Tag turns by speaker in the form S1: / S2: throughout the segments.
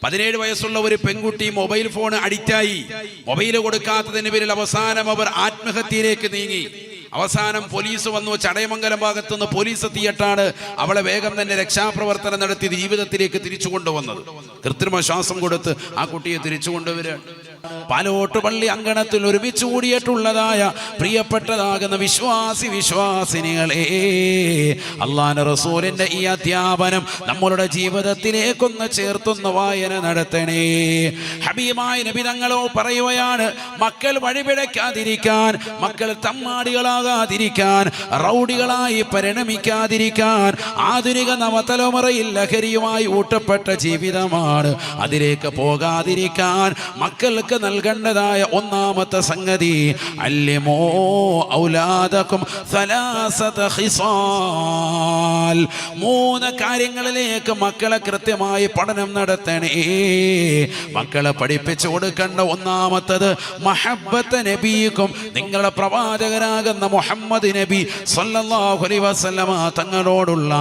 S1: 17 വയസ്സുള്ള ഒരു പെൺകുട്ടി മൊബൈൽ ഫോൺ അഡിക്റ്റായി. മൊബൈൽ കൊടുക്കാത്തതിന് പേരിൽ അവസാനം അവർ ആത്മഹത്യയിലേക്ക് നീങ്ങി. അവസാനം പോലീസ് വന്നു. ചടയമംഗലം ഭാഗത്തുനിന്ന് പോലീസ് എത്തിയിട്ടാണ് അവളെ വേഗം തന്നെ രക്ഷാപ്രവർത്തനം നടത്തി ജീവിതത്തിലേക്ക് തിരിച്ചു കൊണ്ടുവന്നത്. കൃത്രിമ ശ്വാസം കൊടുത്ത് ആ കുട്ടിയെ തിരിച്ചു കൊണ്ടുവരിക. പാലോട്ട് പള്ളി അങ്കണത്തിൽ ഒരുമിച്ച് കൂടിയിട്ടുള്ളതായ പ്രിയപ്പെട്ടതാകുന്ന വിശ്വാസിനികളെ, അല്ലാഹുവിന്റെ റസൂലിന്റെ ഈ അധ്യാപനം നമ്മളുടെ ജീവിതത്തിലേക്കൊന്ന് ചേർത്തുന്ന വായന നടത്തണേ. ഹബീബായ നബി തങ്ങളോ പറയുകയാണ്, മക്കൾ വഴിപിഴയ്ക്കാതിരിക്കാൻ, മക്കൾ തമ്മാടികളാകാതിരിക്കാൻ, റൗഡികളായി പരിണമിക്കാതിരിക്കാൻ, ആധുനിക നവതലമുറയിൽ ലഹരിയുമായി ഊട്ടപ്പെട്ട ജീവിതമാണ്, അതിലേക്ക് പോകാതിരിക്കാൻ മക്കൾക്ക് നൽകേണ്ടതായ ഒന്നാമത്തെ സംഗതി, അല്ലിമോ ഔലാദകും സലാസത ഖിസാൽ, 3 കാര്യങ്ങളിലേക്ക് മക്കളെ കൃത്യമായി പഠനം നടത്തണേ. മക്കളെ പഠിപ്പിച്ചു കൊടുക്കേണ്ട ഒന്നാമത്തത് മഹബ്ബത്ത് നബിക്കും, നിങ്ങളുടെ പ്രവാചകനാകുന്ന മുഹമ്മദ് നബി സല്ലല്ലാഹു അലൈഹി വസല്ലമ തങ്ങളോടുള്ള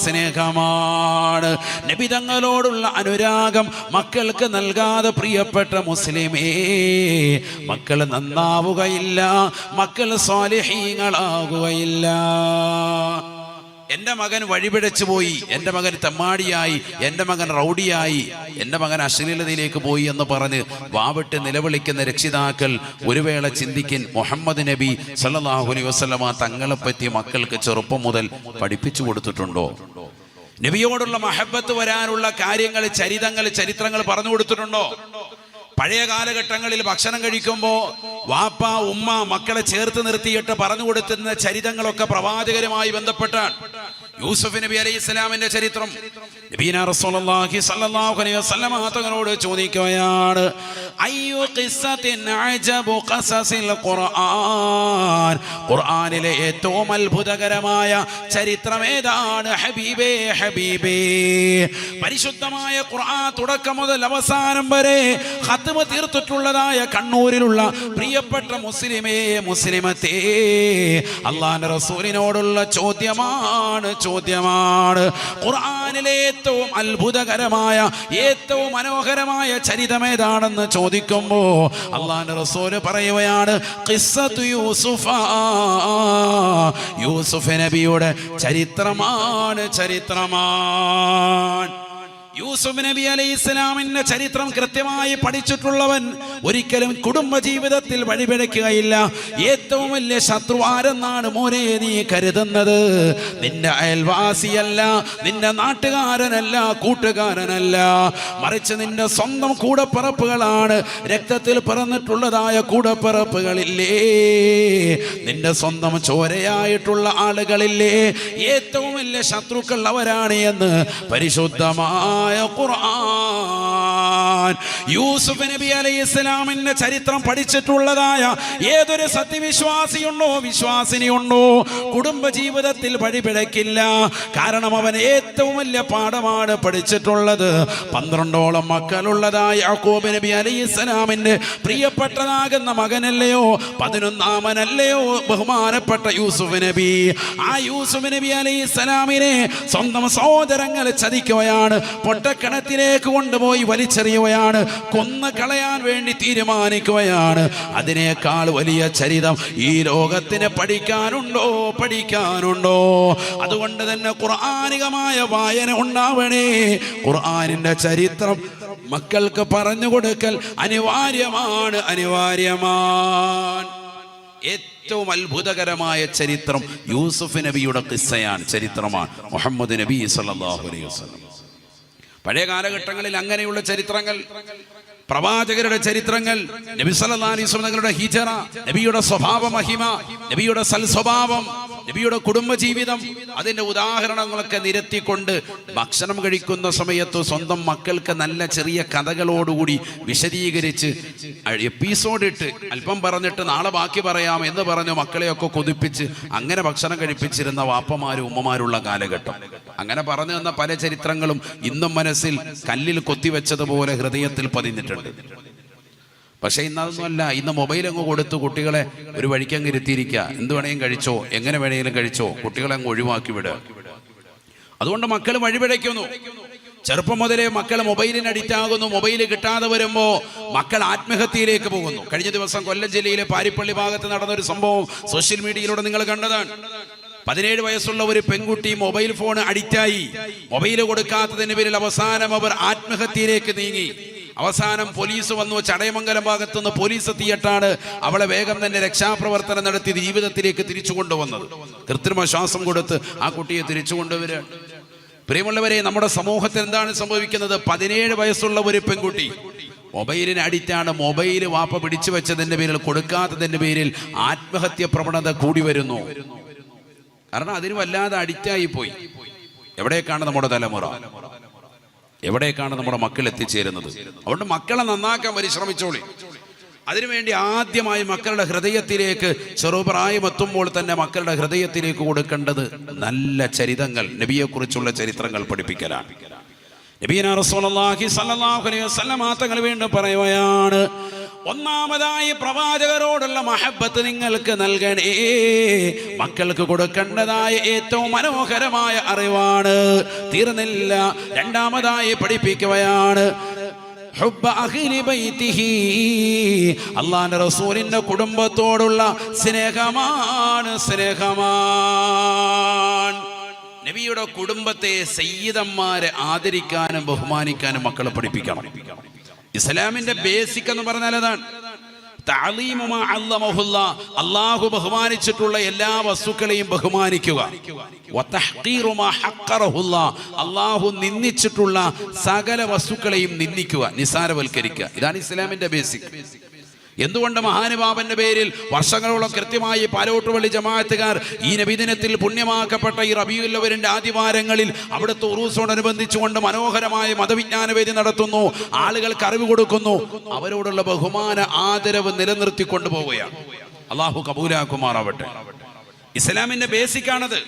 S1: സ്നേഹമാണ്. നബി തങ്ങളോടുള്ള അനുരാഗം മക്കൾക്ക് നൽകാതെ പ്രിയപ്പെട്ട മുസ്ലിമേ, മക്കൾ നന്നാവുകയില്ല, മക്കൾ സ്വാലിഹീങ്ങളാകുകയില്ല. എൻ്റെ മകൻ വഴിപിഴച്ചു പോയി, എൻ്റെ മകൻ തെമ്മാടിയായി, എൻ്റെ മകൻ റൗഡിയായി, എൻ്റെ മകൻ അശ്ലീലതയിലേക്ക് പോയി എന്ന് പറഞ്ഞ് വാവിട്ട് നിലവിളിക്കുന്ന രക്ഷിതാക്കൾ ഒരു വേള ചിന്തിക്കിൻ, മുഹമ്മദ് നബി സല്ലല്ലാഹു അലൈഹി വസല്ലമ തങ്ങളെപ്പറ്റി മക്കൾക്ക് ചെറുപ്പം മുതൽ പഠിപ്പിച്ചു കൊടുത്തിട്ടുണ്ടോ? നബിയോടുള്ള മഹബത്ത് വരാനുള്ള കാര്യങ്ങൾ, ചരിത്രങ്ങൾ പറഞ്ഞു കൊടുത്തിട്ടുണ്ടോ? പഴയ കാലഘട്ടങ്ങളിൽ ഭക്ഷണം കഴിക്കുമ്പോൾ വാപ്പ ഉമ്മ മക്കളെ ചേർത്ത് നിർത്തിയിട്ട് പറഞ്ഞു കൊടുത്തുന്ന ചരിത്രങ്ങളൊക്കെ പ്രവാചകരുമായി ബന്ധപ്പെട്ടാണ്. യൂസുഫ് നബി അലൈഹി ഇസ്ലാമിന്റെ ചരിത്രം നബീന റസൂലുള്ളാഹി സ്വല്ലല്ലാഹു അലൈഹി വസല്ലം തങ്ങളോട് ചോദിക്കുകയാണ്, അയ്യു ഖിസ്സത്തിൻ അജബു ഖസസിൽ ഖുർആൻ, ഖുർആനിലെ ഏറ്റവും അത്ഭുതകരമായ ചരിത്രം ഏതാണ് ഹബീബേ? പരിശുദ്ധമായ ഖുർആൻ തുടക്കം മുതൽ അവസാനം വരെ ഖത്മ തീർത്തിട്ടുള്ളതായ കണ്ണൂരിലുള്ള പ്രിയപ്പെട്ട മുസ്ലിമത്തെ, അല്ലാഹുവിന്റെ റസൂലിനോടുള്ള ചോദ്യമാണ്. ഖുർആനിലെ ഏറ്റവും അത്ഭുതകരമായ, ഏറ്റവും മനോഹരമായ ചരിത്രം ഏതാണെന്ന് ചോദിക്കുമ്പോ അല്ലാഹുവിന്റെ റസൂൽ പറയുകയാണ്, ഖിസ്സത്തു യൂസുഫ, യൂസുഫ് നബിയുടെ ചരിത്രമാണ്. യൂസുഫ് നബി അലൈഹി ഇസ്ലാമിന്റെ ചരിത്രം കൃത്യമായി പഠിച്ചിട്ടുള്ളവൻ ഒരിക്കലും കുടുംബ ജീവിതത്തിൽ വഴിപിഴയ്ക്കുകയില്ല. ഏറ്റവും വലിയ ശത്രു ആരെന്നാണ് മോനെ നീ കരുതുന്നത്? നിന്റെ അയൽവാസിയല്ല, നിന്റെ നാട്ടുകാരനല്ല, കൂട്ടുകാരനല്ല, മറിച്ച് നിന്റെ സ്വന്തം കൂടപ്പിറപ്പുകളാണ്. രക്തത്തിൽ പിറന്നിട്ടുള്ളതായ കൂടപ്പിറപ്പുകളില്ലേ, നിന്റെ സ്വന്തം ചോരയായിട്ടുള്ള ആളുകളില്ലേ, ഏറ്റവും വലിയ ശത്രുക്കൾ അവരാണ് എന്ന് പരിശുദ്ധമായ ഖുർആൻ. യൂസുഫ് നബി അലൈഹി ഇസ്ലാമിന്റെ ചരിത്രം പഠിച്ചിട്ടുള്ളതായ ഏതൊരു സത്യവിശ്വാസിയുണ്ടോ, വിശ്വാസിനിയുണ്ടോ, കുടുംബ ജീവിതത്തിൽ വഴിപിഴക്കില്ല. കാരണം അവൻ ഏറ്റവും വലിയ പാഠമാണ് പഠിച്ചിട്ടുള്ളത്. 12ഓളം മക്കളുള്ളതായ യാക്കൂബ് നബി അലൈഹി ഇസ്ലാമിന്റെ പ്രിയപ്പെട്ടതാകുന്ന മകനല്ലയോ, 11-ാമനല്ലയോ ബഹുമാനപ്പെട്ട യൂസുഫ് നബി. ആ യൂസുഫ് നബി അലൈഹി ഇസ്ലാമിനെ സ്വന്തം സഹോദരങ്ങൾ ചതിക്കുകയാണ്, പൊട്ടക്കിണറ്റിലേക്ക് കൊണ്ടുപോയി വലിച്ചെറിയുകയാണ്, കൊന്നു കളയാൻ വേണ്ടി തീരുമാനിക്കുകയാണ്. അതിനേക്കാൾ വലിയ ചരിതം ഈ ലോകത്തിന് പഠിക്കാനുണ്ടോ? അതുകൊണ്ട് തന്നെ ഖുർആനികമായ വായന ഉണ്ടാവണേ. ഖുർആനിന്റെ ചരിത്രം മക്കൾക്ക് പറഞ്ഞു കൊടുക്കൽ അനിവാര്യമാണ്. ഏറ്റവും അത്ഭുതകരമായ ചരിത്രം യൂസുഫ് നബിയുടെ ഖിസ്സയാണ്, ചരിത്രമാണ്. മുഹമ്മദ് നബി സല്ലല്ലാഹു അലൈഹി വസല്ലം. പഴയ കാലഘട്ടങ്ങളിൽ അങ്ങനെയുള്ള ചരിത്രങ്ങൾ, പ്രവാചകരുടെ ചരിത്രങ്ങൾ, നബി സല്ലല്ലാഹു അലൈഹി വസല്ലം തങ്ങളുടെ ഹിജറ, നബിയുടെ സ്വഭാവ മഹിമ, നബിയുടെ സൽസ്വഭാവം, നബിയുടെ കുടുംബജീവിതം, അതിൻ്റെ ഉദാഹരണങ്ങളൊക്കെ നിരത്തിക്കൊണ്ട് ഭക്ഷണം കഴിക്കുന്ന സമയത്ത് സ്വന്തം മക്കൾക്ക് നല്ല ചെറിയ കഥകളോടുകൂടി വിശദീകരിച്ച് എപ്പിസോഡിട്ട് അല്പം പറഞ്ഞിട്ട് നാളെ ബാക്കി പറയാം എന്ന് പറഞ്ഞു മക്കളെയൊക്കെ കൊതിപ്പിച്ച് അങ്ങനെ ഭക്ഷണം കഴിപ്പിച്ചിരുന്ന വാപ്പമാരും ഉമ്മമാരുള്ള കാലഘട്ടം. അങ്ങനെ പറഞ്ഞു തന്ന പല ചരിത്രങ്ങളും ഇന്നും മനസ്സിൽ കല്ലിൽ കൊത്തിവെച്ചതുപോലെ ഹൃദയത്തിൽ പതിഞ്ഞിട്ടുണ്ട്. പക്ഷെ ഇന്നതൊന്നുമല്ല. ഇന്ന് മൊബൈൽ അങ്ങ് കൊടുത്ത് കുട്ടികളെ ഒരു വഴിക്കങ്ങ് ഇരുത്തിയിരിക്കുക, എന്ത് വേണമെങ്കിലും കഴിച്ചോ, എങ്ങനെ വേണമെങ്കിലും കഴിച്ചോ, കുട്ടികളെ അങ്ങ് ഒഴിവാക്കി വിടുക. അതുകൊണ്ട് മക്കൾ വഴിപിഴയ്ക്കുന്നു. ചെറുപ്പം മുതലേ മക്കൾ മൊബൈലിന് അഡിക്റ്റ് ആകുന്നു. മൊബൈൽ കിട്ടാതെ വരുമ്പോൾ മക്കൾ ആത്മഹത്യയിലേക്ക് പോകുന്നു. കഴിഞ്ഞ ദിവസം കൊല്ലം ജില്ലയിലെ പാരിപ്പള്ളി ഭാഗത്ത് നടന്നൊരു സംഭവം സോഷ്യൽ മീഡിയയിലൂടെ നിങ്ങൾ കണ്ടതാണ്. 17 വയസ്സുള്ള ഒരു പെൺകുട്ടി മൊബൈൽ ഫോൺ അഡിക്റ്റായി. മൊബൈൽ കൊടുക്കാത്തതിന് പേരിൽ അവസാനം അവർ ആത്മഹത്യയിലേക്ക് നീങ്ങി. അവസാനം പോലീസ് വന്നു. ചടയമംഗലം ഭാഗത്തുനിന്ന് പോലീസ് എത്തിയിട്ടാണ് അവളെ വേഗം തന്നെ രക്ഷാപ്രവർത്തനം നടത്തി ജീവിതത്തിലേക്ക് തിരിച്ചു കൊണ്ടുവന്നത്. കൃത്രിമ ശ്വാസം കൊടുത്ത് ആ കുട്ടിയെ തിരിച്ചു കൊണ്ടുവരികയാണ്. പ്രിയമുള്ളവരെ, നമ്മുടെ സമൂഹത്തിൽ എന്താണ് സംഭവിക്കുന്നത്? 17 വയസ്സുള്ള ഒരു പെൺകുട്ടി മൊബൈലിന് അഡിക്റ്റാണ്. മൊബൈൽ വാപ്പ പിടിച്ചു വെച്ചതിന്റെ പേരിൽ, കൊടുക്കാത്തതിന്റെ പേരിൽ ആത്മഹത്യ പ്രവണത കൂടി വരുന്നു. കാരണം അതിന് വല്ലാതെ അഡിക്റ്റായി പോയി. എവിടേക്കാണ് നമ്മുടെ തലമുറ? എവിടേക്കാണ് നമ്മുടെ മക്കൾ എത്തിച്ചേരുന്നത്? അതുകൊണ്ട് മക്കളെ നന്നാക്കാൻ പരിശ്രമിച്ചോളി. അതിനുവേണ്ടി ആദ്യമായി മക്കളുടെ ഹൃദയത്തിലേക്ക് ചെറുപ്രായമെത്തുമ്പോൾ തന്നെ മക്കളുടെ ഹൃദയത്തിലേക്ക് കൊടുക്കേണ്ടത് നല്ല ചരിതങ്ങൾ, നബിയെക്കുറിച്ചുള്ള ചരിത്രങ്ങൾ പഠിപ്പിക്കലാണ്. നബിയനാ റസൂലുള്ളാഹി സ്വല്ലല്ലാഹു അലൈഹി വസല്ലം തങ്ങൾ വീണ്ടും പറയുകയാണ്, ഒന്നാമതായി പ്രവാചകരോടുള്ള മഹബത്ത് നിങ്ങൾക്ക് നൽകണേ. മക്കൾക്ക് കൊടുക്കേണ്ടതായ ഏറ്റവും മനോഹരമായ അറിവാണ്. തീർന്നില്ല, രണ്ടാമതായി പഠിപ്പിക്കുകയാണ് അല്ലാഹുവിന്റെ റസൂലിന്റെ കുടുംബത്തോടുള്ള സ്നേഹമാണ്. നബിയുടെ കുടുംബത്തെ സയ്യിദന്മാരെ ആദരിക്കാനും ബഹുമാനിക്കാനും മക്കളെ പഠിപ്പിക്കണം. ഇസ്ലാമിന്റെ ബേസിക് എന്ന് പറഞ്ഞാൽ അതാണ്. അല്ലാഹു ബഹുമാനിച്ചിട്ടുള്ള എല്ലാ വസ്തുക്കളെയും ബഹുമാനിക്കുക. അല്ലാഹു നിന്ദിച്ചിട്ടുള്ള സകല വസ്തുക്കളെയും നിന്ദിക്കുക, നിസാരവൽക്കരിക്കുക. ഇതാണ് ഇസ്ലാമിന്റെ ബേസിക്. എന്തുകൊണ്ട് മഹാനുഭാവന്റെ പേരിൽ വർഷങ്ങളോളം കൃത്യമായി പാലോട്ടുപള്ളി ജമാഅത്തുകാർ ഈ നബിദിനത്തിൽ പുണ്യമാക്കപ്പെട്ട ഈ റബീഉൽ അവ്വലിന്റെ ആദിവാരങ്ങളിൽ അവിടുത്തെ ഉറൂസോടനുബന്ധിച്ചുകൊണ്ട് മനോഹരമായ മതവിജ്ഞാന വേദി നടത്തുന്നു, ആളുകൾക്ക് അറിവ് കൊടുക്കുന്നു. അവരോടുള്ള ബഹുമാന ആദരവ് നിലനിർത്തി കൊണ്ടുപോവുകയാണ്. അള്ളാഹു കബൂലാക്കുമാറാവട്ടെ. ഇസ്ലാമിന്റെ ബേസിക്കാണത്.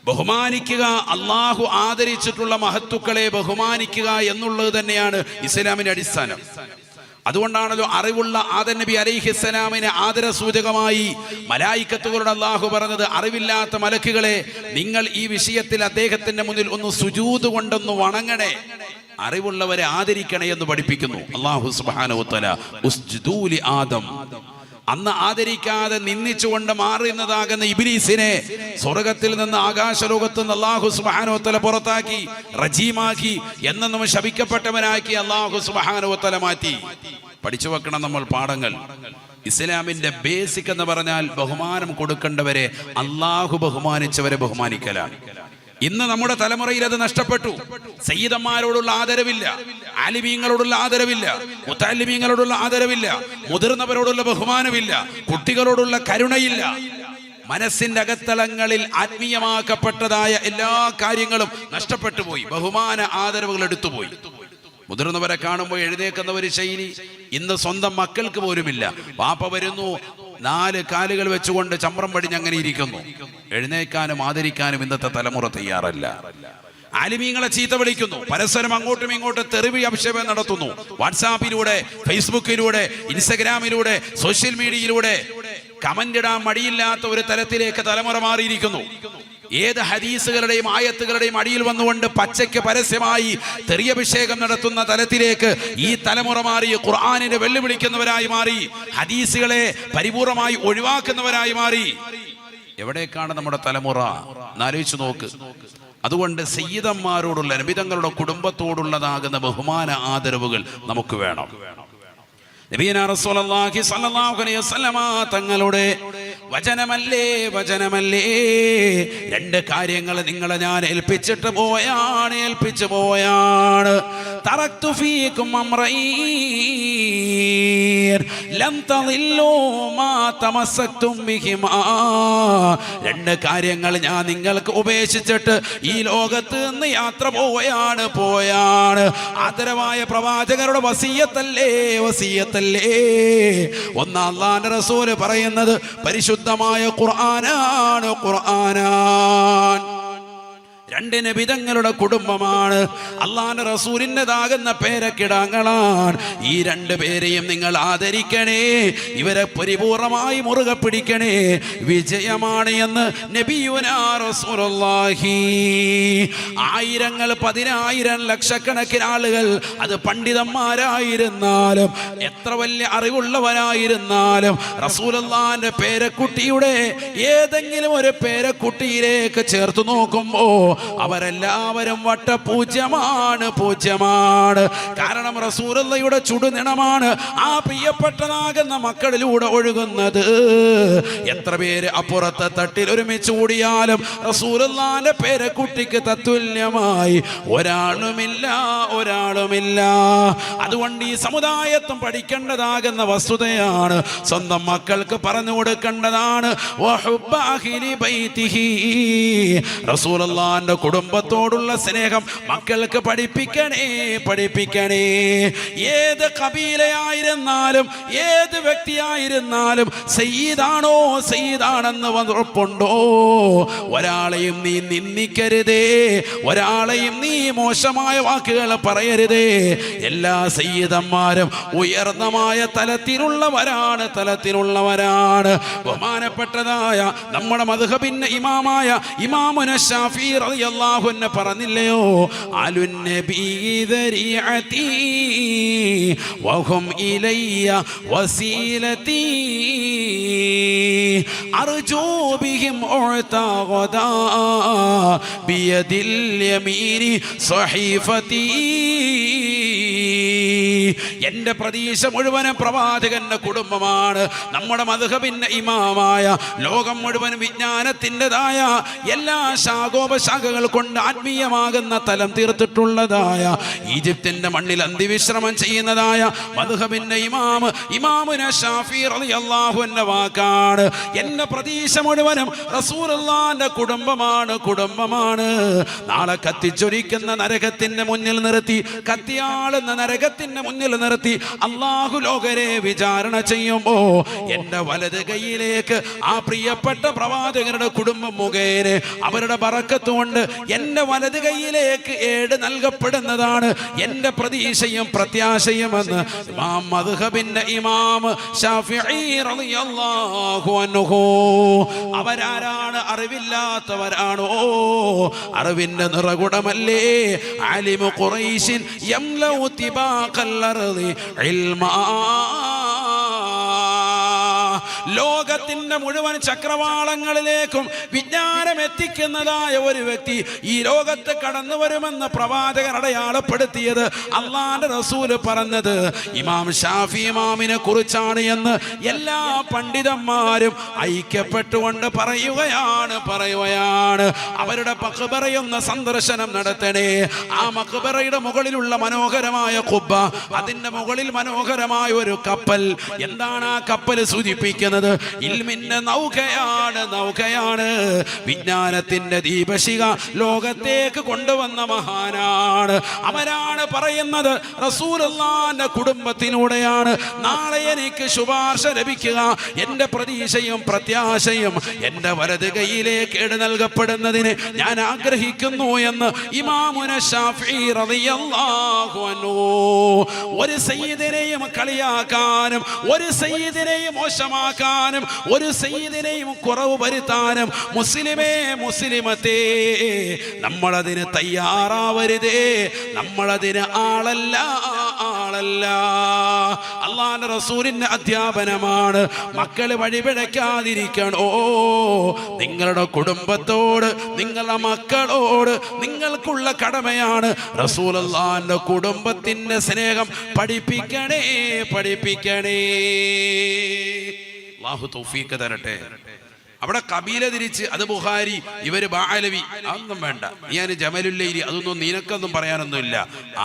S1: ബഹുമാനിക്കുക, അള്ളാഹു ആദരിച്ചിട്ടുള്ള മഹത്തുക്കളെ ബഹുമാനിക്കുക എന്നുള്ളത് തന്നെയാണ് ഇസ്ലാമിന്റെ അടിസ്ഥാനം. അതുകൊണ്ടാണല്ലോ അറിവുള്ള ആദം നബി അലൈഹിസ്സലാമിനെ ആദരസൂചകമായി മലായിക്കത്തുകളോട് അള്ളാഹു പറഞ്ഞത്, അറിവില്ലാത്ത മലക്കുകളെ നിങ്ങൾ ഈ വിഷയത്തിൽ അദ്ദേഹത്തിന്റെ മുന്നിൽ ഒന്ന് സുജൂദ് കൊണ്ടൊന്ന് വണങ്ങണേ, അറിവുള്ളവരെ ആദരിക്കണേ എന്ന് പഠിപ്പിക്കുന്നു. അള്ളാഹു സുബ്ഹാനഹു വ തആല ഉസ്ജുദൂ ലി ആദം. അന്ന് ആദരിക്കാതെ നിന്ദിച്ചുകൊണ്ട് മാറുന്നതാകുന്ന ഇബ്ലീസിനെ സ്വർഗത്തിൽ നിന്ന് ആകാശലോകത്ത് നിന്ന് അല്ലാഹു സുബ്ഹാനഹു വ തആല പുറത്താക്കി, റജീമാക്കി, എന്നും ശപിക്കപ്പെട്ടവനാക്കി അല്ലാഹു സുബ്ഹാനഹു വ തആല മാറ്റി. പഠിച്ചു വെക്കണം നമ്മൾ പാഠങ്ങൾ. ഇസ്ലാമിന്റെ ബേസിക് എന്ന് പറഞ്ഞാൽ ബഹുമാനം കൊടുക്കേണ്ടവരെ, അല്ലാഹു ബഹുമാനിച്ചവരെ ബഹുമാനിക്കലാണ്. ഇന്ന് നമ്മുടെ തലമുറയിൽ അത് നഷ്ടപ്പെട്ടു. സയ്യിദന്മാരോടുള്ള ആദരവില്ല, ആലിമീങ്ങളോടുള്ള ആദരവില്ല, മുത്തഅല്ലിമീങ്ങളോടുള്ള ആദരവില്ല, മുതിർന്നവരോടുള്ള ബഹുമാനമില്ല, കുട്ടികളോടുള്ള കരുണയില്ല. മനസ്സിന്റെ അകത്തളങ്ങളിൽ ആത്മീയമാക്കപ്പെട്ടതായ എല്ലാ കാര്യങ്ങളും നഷ്ടപ്പെട്ടു പോയി. ബഹുമാന ആദരവുകൾ എടുത്തുപോയി. മുതിർന്നവരെ കാണുമ്പോൾ എഴുന്നേക്കുന്ന ഒരു ശൈലി ഇന്ന് സ്വന്തം മക്കൾക്ക് പോലുമില്ല. വാപ്പ വരുന്നു, 4 കാലുകൾ വെച്ചുകൊണ്ട് ചമ്രം പടിഞ്ഞ് അങ്ങനെ ഇരിക്കുന്നു. എഴുന്നേക്കാനും ആദരിക്കാനും ഇന്നത്തെ തലമുറ തയ്യാറല്ല. ആലിമീങ്ങളെ ചീത്ത വിളിക്കുന്നു, പരസ്പരം അങ്ങോട്ടും ഇങ്ങോട്ടും തെറിവി അഭിഷേകം നടത്തുന്നു. വാട്സാപ്പിലൂടെ, ഫേസ്ബുക്കിലൂടെ, ഇൻസ്റ്റഗ്രാമിലൂടെ, സോഷ്യൽ മീഡിയയിലൂടെ കമന്റ് ഇടാൻ മടിയില്ലാത്ത ഒരു തലത്തിലേക്ക് തലമുറ മാറിയിരിക്കുന്നു. ഏത് ഹദീസുകളുടെയും ആയത്തുകളുടെയും അടിയിൽ വന്നുകൊണ്ട് പച്ചയ്ക്ക് പരസ്യമായി തെറിയഭിഷേകം നടത്തുന്ന തലത്തിലേക്ക് ഈ തലമുറ മാറി. ഖുർആനിനെ വെല്ലുവിളിക്കുന്നവരായി മാറി, ഹദീസുകളെ പരിപൂർണമായി ഒഴിവാക്കുന്നവരായി മാറി. എവിടേക്കാണ് നമ്മുടെ തലമുറ? ആലോചിച്ചു നോക്ക്. അതുകൊണ്ട് സയ്യിദന്മാരോടുള്ള, നബിതങ്ങളുടെ കുടുംബത്തോടുള്ളതാകുന്ന ബഹുമാന ആദരവുകൾ നമുക്ക് വേണം. നബിയനാ റസൂലുള്ളാഹി സ്വല്ലല്ലാഹു അലൈഹി വസല്ലമ തങ്ങളുടെ വചനമല്ലേ 2 കാര്യങ്ങൾ നിങ്ങളെ ഞാൻ ഏൽപ്പിച്ചു പോയാണ്. തറക്തു ഫീകും അംറൈൻ ലം തളില്ലൂ മാ തമസ്സക്തും ബിഹിമാ. 2 കാര്യങ്ങൾ ഞാൻ നിങ്ങൾക്ക് ഉപേക്ഷിച്ചിട്ട് ഈ ലോകത്ത് നിന്ന് യാത്ര പോവുകയാണ്. ആദരവായ പ്രവാചകരുടെ വസിയത്തല്ലേ. ഒന്ന് അല്ലാഹുവിന്റെ റസൂൽ പറയുന്നത് പരിശുദ്ധമായ ഖുർആനാണ്. രണ്ട് നബിതങ്ങളുടെ കുടുംബമാണ്, അള്ളാഹുവിന്റെ റസൂലിൻ്റെതാകുന്ന പേരക്കിടാങ്ങളാണ്. ഈ രണ്ടു പേരെയും നിങ്ങൾ ആദരിക്കണേ, ഇവരെ പരിപൂർണമായി മുറുകെ പിടിക്കണേ. വിജയമാണ് എന്ന് നബിയുനാ റസൂലുള്ളാഹി. ആയിരങ്ങൾ, 10,000, ലക്ഷക്കണക്കിന് ആളുകൾ, അത് പണ്ഡിതന്മാരായിരുന്നാലും എത്ര വലിയ അറിവുള്ളവരായിരുന്നാലും റസൂലുള്ളാഹിന്റെ പേരക്കുട്ടിയുടെ ഏതെങ്കിലും ഒരു പേരക്കുട്ടിയിലേക്ക് ചേർത്ത് നോക്കുമ്പോ അവരെല്ലാവരും വട്ടപൂജ്യമാണ്, പൂജ്യമാണ്. കാരണം റസൂലുള്ളാഹിയുടെ ചുടുനിണമാണ് ആ പ്രിയപ്പെട്ടതാകുന്ന മക്കളിലൂടെ ഒഴുകുന്നത്. എത്ര പേര് അപ്പുറത്തെ തട്ടിൽ ഒരുമിച്ച് കൂടിയാലും റസൂലുള്ളാഹിന്റെ പേരക്കുട്ടിക്ക് തത്തുല്യമായി ഒരാളുമില്ല, ഒരാളുമില്ല. അതുകൊണ്ട് ഈ സമുദായത്തും പഠിക്കേണ്ടതാകുന്ന വസ്തുതയാണ്, സ്വന്തം മക്കൾക്ക് പറഞ്ഞു കൊടുക്കേണ്ടതാണ്. റസൂലുള്ളാഹിന്റെ കുടുംബത്തോടുള്ള സ്നേഹം മക്കൾക്ക് പഠിപ്പിക്കണേ, പഠിപ്പിക്കണേ. ഏത് കബീലയായിരുന്നാലും ഏത് വ്യക്തിയായിരുന്നാലും സയ്യിദാണോ സയ്യിദാണെന്ന് ഉറപ്പുണ്ടോ? ഒരാളെയും നീ നിന്ദിക്കരുതേ, ഒരാളെയും നീ മോശമായ വാക്കുകൾ പറയരുതേ. എല്ലാ സയ്യിദന്മാരും ഉയർന്നമായ തലത്തിലുള്ളവരാണ്, തലത്തിലുള്ളവരാണ്. ബഹുമാനപ്പെട്ടതായ നമ്മുടെ മദ്ഹബിന്റെ ഇമാമായ ഇമാമുന ശാഫിഈ റളിയല്ലാഹു അൻഹു പറഞ്ഞില്ലയോ, അലുൻ നബി ദരിഅതി വഹും ഇലയ്യ വസീലതി അർജൂ ബിഹിം ഉഅതഗദാ ബിയദിൽ യമീനി സഹീഫതി. എന്റെ പ്രതീക്ഷ മുഴുവനും പ്രവാചകന്റെ കുടുംബമാണ്. നമ്മുടെ മദ്ഹബിന്റെ ഇമാമായ ലോകം മുഴുവൻ വിജ്ഞാനത്തിൻ്റെതായ എല്ലാ ശാഖോപശാഖകൾ കൊണ്ട് ആത്മീയമാകുന്ന തലം തീർത്തിട്ടുള്ളതായ ഈജിപ്തിന്റെ മണ്ണിൽ അന്തിവിശ്രമം ചെയ്യുന്നതായ മദ്ഹബിന്റെ ഇമാമുന ശാഫിഈ റളിയല്ലാഹു അൻഹു വാക്കാണ്, എന്റെ പ്രതീക്ഷ മുഴുവനും റസൂലുള്ളാഹിന്റെ കുടുംബമാണ്, കുടുംബമാണ്. നാളെ കത്തിച്ചൊരിക്കുന്ന നരകത്തിന്റെ മുന്നിൽ നിർത്തി, കത്തിയാളുന്ന നരകത്തിന്റെ മുന്നിൽ നിർത്തി അല്ലാഹു ലോകരെ വിചാരണ ചെയ്യുമ്പോ എന്റെ വലത് കൈയിലേക്ക് ആ പ്രിയപ്പെട്ട പ്രവാചകരുടെ കുടുംബം മുഖേന അവരുടെ ബറക്കത്ത് കൊണ്ട് എന്റെ വലത് കൈയിലേക്ക് ഏട് നൽകപ്പെടുന്നതാണ് എന്റെ പ്രതീക്ഷയും പ്രത്യാശയുമെന്ന് ഇമാം മദ്ഹബിന്റെ ഇമാം ശാഫിഈ റളിയല്ലാഹു അൻഹു. അവരാരാണ്? അറിവില്ലാത്തവരാണോ? അറിവിന്റെ നിറകുടമല്ലേ? ആലിമു ഖുറൈശിൻ യംലഉ തിബാഖൽ അർളി ഇൽമാ. ലോകത്തിന്റെ മുഴുവൻ ചക്രവാളങ്ങളിലേക്കും വിജ്ഞാനം എത്തിക്കുന്നതായ ഒരു വ്യക്തി ഈ ലോകത്ത് കടന്നു വരുമെന്ന് പ്രവാചകൻ അടയാളപ്പെടുത്തിയത്, അള്ളാന്റെ റസൂല് പറഞ്ഞത് ഇമാം ഷാഫി ഇമാമിനെ കുറിച്ചാണ് എന്ന് എല്ലാ പണ്ഡിതന്മാരും ഐക്യപ്പെട്ടുകൊണ്ട് പറയുകയാണ്. അവരുടെ മഖ്ബറയൊന്ന് സന്ദർശനം നടത്തണേ. ആ മഖ്ബറയുടെ മുകളിലുള്ള മനോഹരമായ ഖുബ്ബ, അതിന്റെ മുകളിൽ മനോഹരമായ ഒരു കപ്പൽ. എന്താണ് ആ കപ്പൽ സൂചിപ്പിക്കുന്നത്? ഇൽമിന്റെ നൗകയാണ്, നൗകയാണ്. വിജ്ഞാനത്തിന്റെ ദീപശിഖ ലോകത്തേക്ക് കൊണ്ടുവന്ന മഹാനാണ്. അവരാണ് പറയുന്നത് റസൂലുള്ളാഹിന്റെ കുടുംബത്തിലൂടെയാണ് നാളെ എനിക്ക് ശുപാർശ ലഭിക്കുക. എന്റെ പ്രതീക്ഷയും പ്രത്യാശയും എന്റെ വലത് കൈയിലേക്ക് ഏട് നൽകപ്പെടുന്നതിന് ഞാൻ ആഗ്രഹിക്കുന്നു എന്ന് ഇമാമുന ശാഫിഈ റളിയല്ലാഹു അൻഹു. ഒരു സയ്യിദിനെയും കളിയാക്കാനും ഒരു സയ്യിദിനെയും മോശമാക്കാനും ഒരു സയ്യിദിനെയും കുറവ് വരുത്താനും മുസ്ലിമേ, മുസ്ലിമത്തേ, നമ്മളതിന് തയ്യാറാവരുതേ. നമ്മളതിന് ആളല്ല, ആളല്ല. അല്ലാഹുവിന്റെ റസൂലിന്റെ അധ്യാപനമാണ്, മക്കള് വഴിപിഴയ്ക്കാതിരിക്കണോ. നിങ്ങളുടെ കുടുംബത്തോട്, നിങ്ങളുടെ മക്കളോട് നിങ്ങൾക്കുള്ള കടമയാണ് റസൂലുള്ളാഹിന്റെ കുടുംബത്തിന്റെ സ്നേഹം പഠിപ്പിക്കണേ, പഠിപ്പിക്കണേ. അല്ലാഹു തൗഫീഖ് തരട്ടെ. അവിടെ കബീല തിരിച്ച് അത് ബുഖാരി, ഇവര് ബഅലവി, അതൊന്നും വേണ്ട. ഞാൻ ജമലുല്ലൈലി, അതൊന്നും നിനക്കൊന്നും പറയാനൊന്നുമില്ല.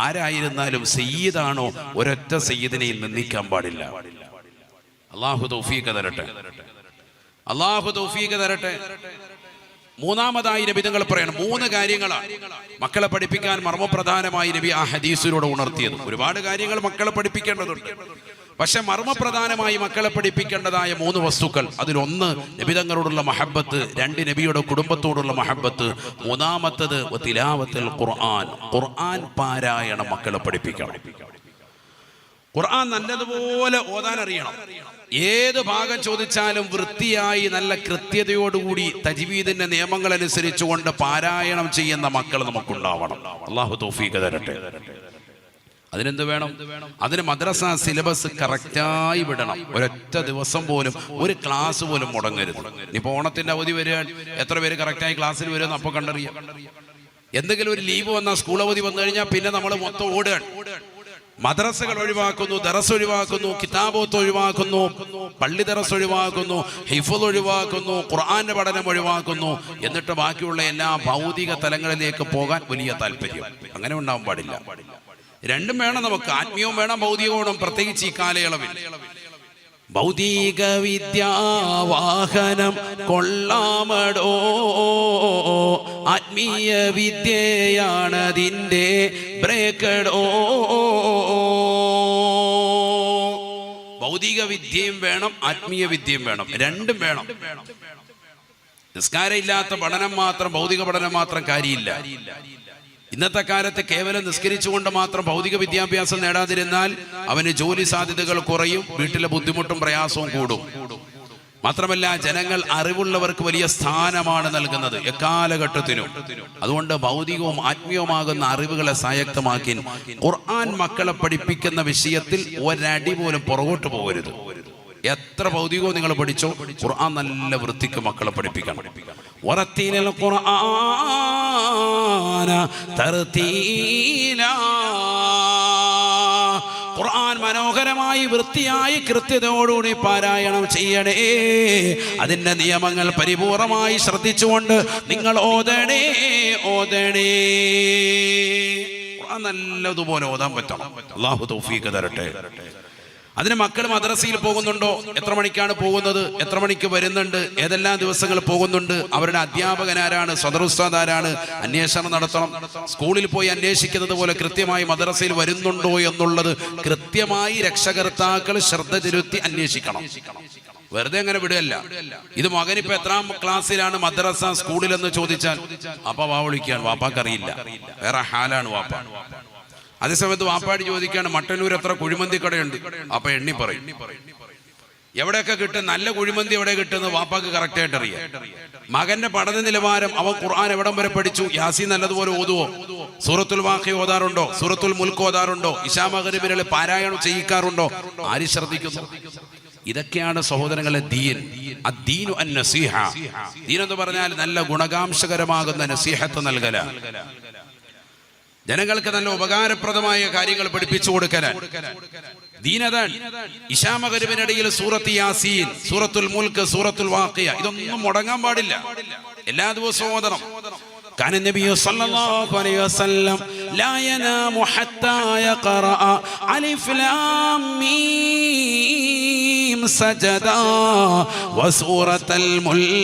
S1: ആരായിരുന്നാലും സയ്യിദാണോ, ഒരൊറ്റ സയ്യിദിനെയും നിന്ദിക്കാൻ പാടില്ല. അല്ലാഹു തൗഫീഖ് തരട്ടെ, അല്ലാഹു തൗഫീഖ് തരട്ടെ. മൂന്നാമതായി നബി തങ്ങൾ പറയണം 3 കാര്യങ്ങളാണ് മക്കളെ പഠിപ്പിക്കാൻ മർമ്മപ്രധാനമായി നബി ആ ഹദീസിലൂടെ ഉണർത്തിയത്. ഒരുപാട് കാര്യങ്ങൾ മക്കളെ പഠിപ്പിക്കേണ്ടതുണ്ട്. പക്ഷെ മർമ്മപ്രധാനമായി മക്കളെ പഠിപ്പിക്കേണ്ടതായ 3 വസ്തുക്കൾ, അതിലൊന്ന് നബിതങ്ങളോടുള്ള മഹബത്ത്, 2 നബിയുടെ കുടുംബത്തോടുള്ള മഹബത്ത്, മൂന്നാമത്തത് തിലാവത്തുൽ ഖുർആൻ, ഖുർആൻ പാരായണം മക്കളെ പഠിപ്പിക്കണം. ഖുർആൻ നല്ലതുപോലെ ഓതാൻ അറിയണം. ഏത് ഭാഗം ചോദിച്ചാലും വൃത്തിയായി നല്ല കൃത്യതയോടുകൂടി തജ്വീദിന്റെ നിയമങ്ങൾ അനുസരിച്ചുകൊണ്ട് പാരായണം ചെയ്യുന്ന മക്കൾ നമുക്കുണ്ടാവണം. അല്ലാഹു തൗഫീഖ് തരട്ടെ. അതിനെന്ത് വേണം? അതിന് മദ്രസ സിലബസ് കറക്റ്റായി വിടണം. ഒരൊറ്റ ദിവസം പോലും ഒരു ക്ലാസ് പോലും മുടങ്ങരുത്. ഇനിയിപ്പോൾ ഓണത്തിന്റെ അവധി വരികയാണ്, എത്ര പേര് കറക്റ്റായി ക്ലാസ്സിൽ വരുമെന്ന് അപ്പോൾ കണ്ടറിയാം. എന്തെങ്കിലും ഒരു ലീവ് വന്നാൽ, സ്കൂൾ അവധി വന്നു കഴിഞ്ഞാൽ പിന്നെ നമ്മൾ മൊത്തം ഓടുകയാണ്. മദ്രസകൾ ഒഴിവാക്കുന്നു, ദറസ് ഒഴിവാക്കുന്നു, കിതാബോത്ത് ഒഴിവാക്കുന്നു, പള്ളി ദറസ് ഒഴിവാക്കുന്നു, ഹിഫ്ള് ഒഴിവാക്കുന്നു, ഖുർആന്റെ പഠനം ഒഴിവാക്കുന്നു. എന്നിട്ട് ബാക്കിയുള്ള എല്ലാ ഭൗതിക തലങ്ങളിലേക്ക് പോകാൻ വലിയ താല്പര്യം. അങ്ങനെ ഉണ്ടാവാൻ പാടില്ല. രണ്ടും വേണം നമുക്ക്. ആത്മീയവും വേണം, ഭൗതികവും വേണം. പ്രത്യേകിച്ച് ഈ കാലയളവിൽ ഭൗതിക വിദ്യാവാഹനം കൊള്ളാമടോ, ആത്മീയ വിദ്യയാണതിൻ്റെ ബ്രേക്കടോ. ഭൗതിക വിദ്യയും വേണം, ആത്മീയ വിദ്യയും വേണം. രണ്ടും വേണം. നിസ്കാരം ഇല്ലാത്ത പഠനം മാത്രം, ഭൗതിക പഠനം മാത്രം കാര്യമില്ല. ഇന്നത്തെ കാലത്ത് കേവലം നിസ്കരിച്ചുകൊണ്ട് മാത്രം ഭൗതിക വിദ്യാഭ്യാസം നേടാതിരുന്നാൽ അവന് ജോലി സാധ്യതകൾ കുറയും, വീട്ടിലെ ബുദ്ധിമുട്ടും പ്രയാസവും കൂടും. മാത്രമല്ല, ജനങ്ങൾ അറിവുള്ളവർക്ക് വലിയ സ്ഥാനമാണ് നൽകുന്നത് എക്കാലഘട്ടത്തിനും. അതുകൊണ്ട് ഭൗതികവും ആത്മീയവുമാകുന്ന അറിവുകളെ സ്വായത്തമാക്കി ഖുർആൻ മക്കളെ പഠിപ്പിക്കുന്ന വിഷയത്തിൽ ഒരടി പോലും പുറകോട്ട് പോകരുത്. എത്ര ഭൗതികവും നിങ്ങൾ പഠിച്ചോ, ഖുർആൻ നല്ല വൃത്തിക്ക് മക്കളെ പഠിപ്പിക്കണം. വറത്തീലൽ ഖുർആന തർതീലാ, ഖുർആൻ മനോഹരമായി വൃത്തിയായി കൃത്യതയോടുകൂടി പാരായണം ചെയ്യണേ. അതിൻ്റെ നിയമങ്ങൾ പരിപൂർണമായി ശ്രദ്ധിച്ചുകൊണ്ട് നിങ്ങൾ ഓതണേ. ഖുർആൻ നല്ലതുപോലെ ഓതാൻ പറ്റണം. അല്ലാഹു തൗഫീഖ് തരട്ടെ. അതിന് മക്കൾ മദ്രസയിൽ പോകുന്നുണ്ടോ? എത്ര മണിക്കാണ് പോകുന്നത്? എത്ര മണിക്ക് വരുന്നുണ്ട്? ഏതെല്ലാം ദിവസങ്ങൾ പോകുന്നുണ്ട്? അവരുടെ അധ്യാപകൻ ആരാണ്? സദർ ഉസ്താദ് ആരാണ്? അന്വേഷണം നടത്തണം. സ്കൂളിൽ പോയി അന്വേഷിക്കുന്നത് പോലെ കൃത്യമായി മദ്രസയിൽ വരുന്നുണ്ടോ എന്നുള്ളത് കൃത്യമായി രക്ഷകർത്താക്കൾ ശ്രദ്ധ ചെലുത്തി അന്വേഷിക്കണം. വെറുതെ അങ്ങനെ വിടുകയല്ല. ഇത് മകനിപ്പോ എത്രാം ക്ലാസ്സിലാണ് മദ്രസ സ്കൂളിലെന്ന് ചോദിച്ചാൽ വാപ്പ വാ വിളിക്കാൻ, വാപ്പാക്കറിയില്ല, വേറെ ഹാലാണ് വാപ്പ. അതേസമയത്ത് വാപ്പാടി ചോദിക്കാണ് മട്ടന്നൂർ എത്ര കുഴിമന്തി കടയുണ്ട്, അപ്പൊ എണ്ണി പറയും. എവിടെയൊക്കെ കിട്ടും, നല്ല കുഴിമന്തി എവിടെ കിട്ടുന്നത് വാപ്പാക്ക് കറക്റ്റായിട്ട് അറിയാം. മകന്റെ പഠന നിലവാരം, അവൻ ഖുർആൻ എവിടം വരെ പഠിച്ചു, യാസീൻ നല്ലതുപോലെ ഓതുവോ, സൂറത്തുൽ വാഖിഅ ഓതാറുണ്ടോ, സൂറത്തുൽ മുൽക്ക് ഓതാറുണ്ടോ, ഇശാ മഗ്‌രിബിലെ പാരായണം ചെയ്യിക്കാറുണ്ടോ, ആര് ശ്രദ്ധിക്കുന്നു? ഇതൊക്കെയാണ് സഹോദരങ്ങളെ ദീൻ. അദ്ദീനു അന്നസീഹ. ദീൻ എന്ന് പറഞ്ഞാൽ നല്ല ഗുണകാംശകരമാകുന്ന നസീഹത്ത് നൽകല, ജനങ്ങൾക്ക് നല്ല ഉപകാരപ്രദമായ കാര്യങ്ങൾ പഠിപ്പിച്ചു കൊടുക്കലാണ് ദീനതാണ്. ഇശാ മഗ്‌രിബിനിടയിൽ സൂറത്ത് യാസീൻ, സൂറത്തുൽ മുൽക്ക്, സൂറത്തുൽ വാഖിഅ ഇതൊന്നും മുടങ്ങാൻ പാടില്ല. എല്ലാ ദിവസവും ഓതണം. كان النبي صلى الله عليه وسلم لا ينام حتى يقرأ ألف لام ميم سجدا وسورة الملك.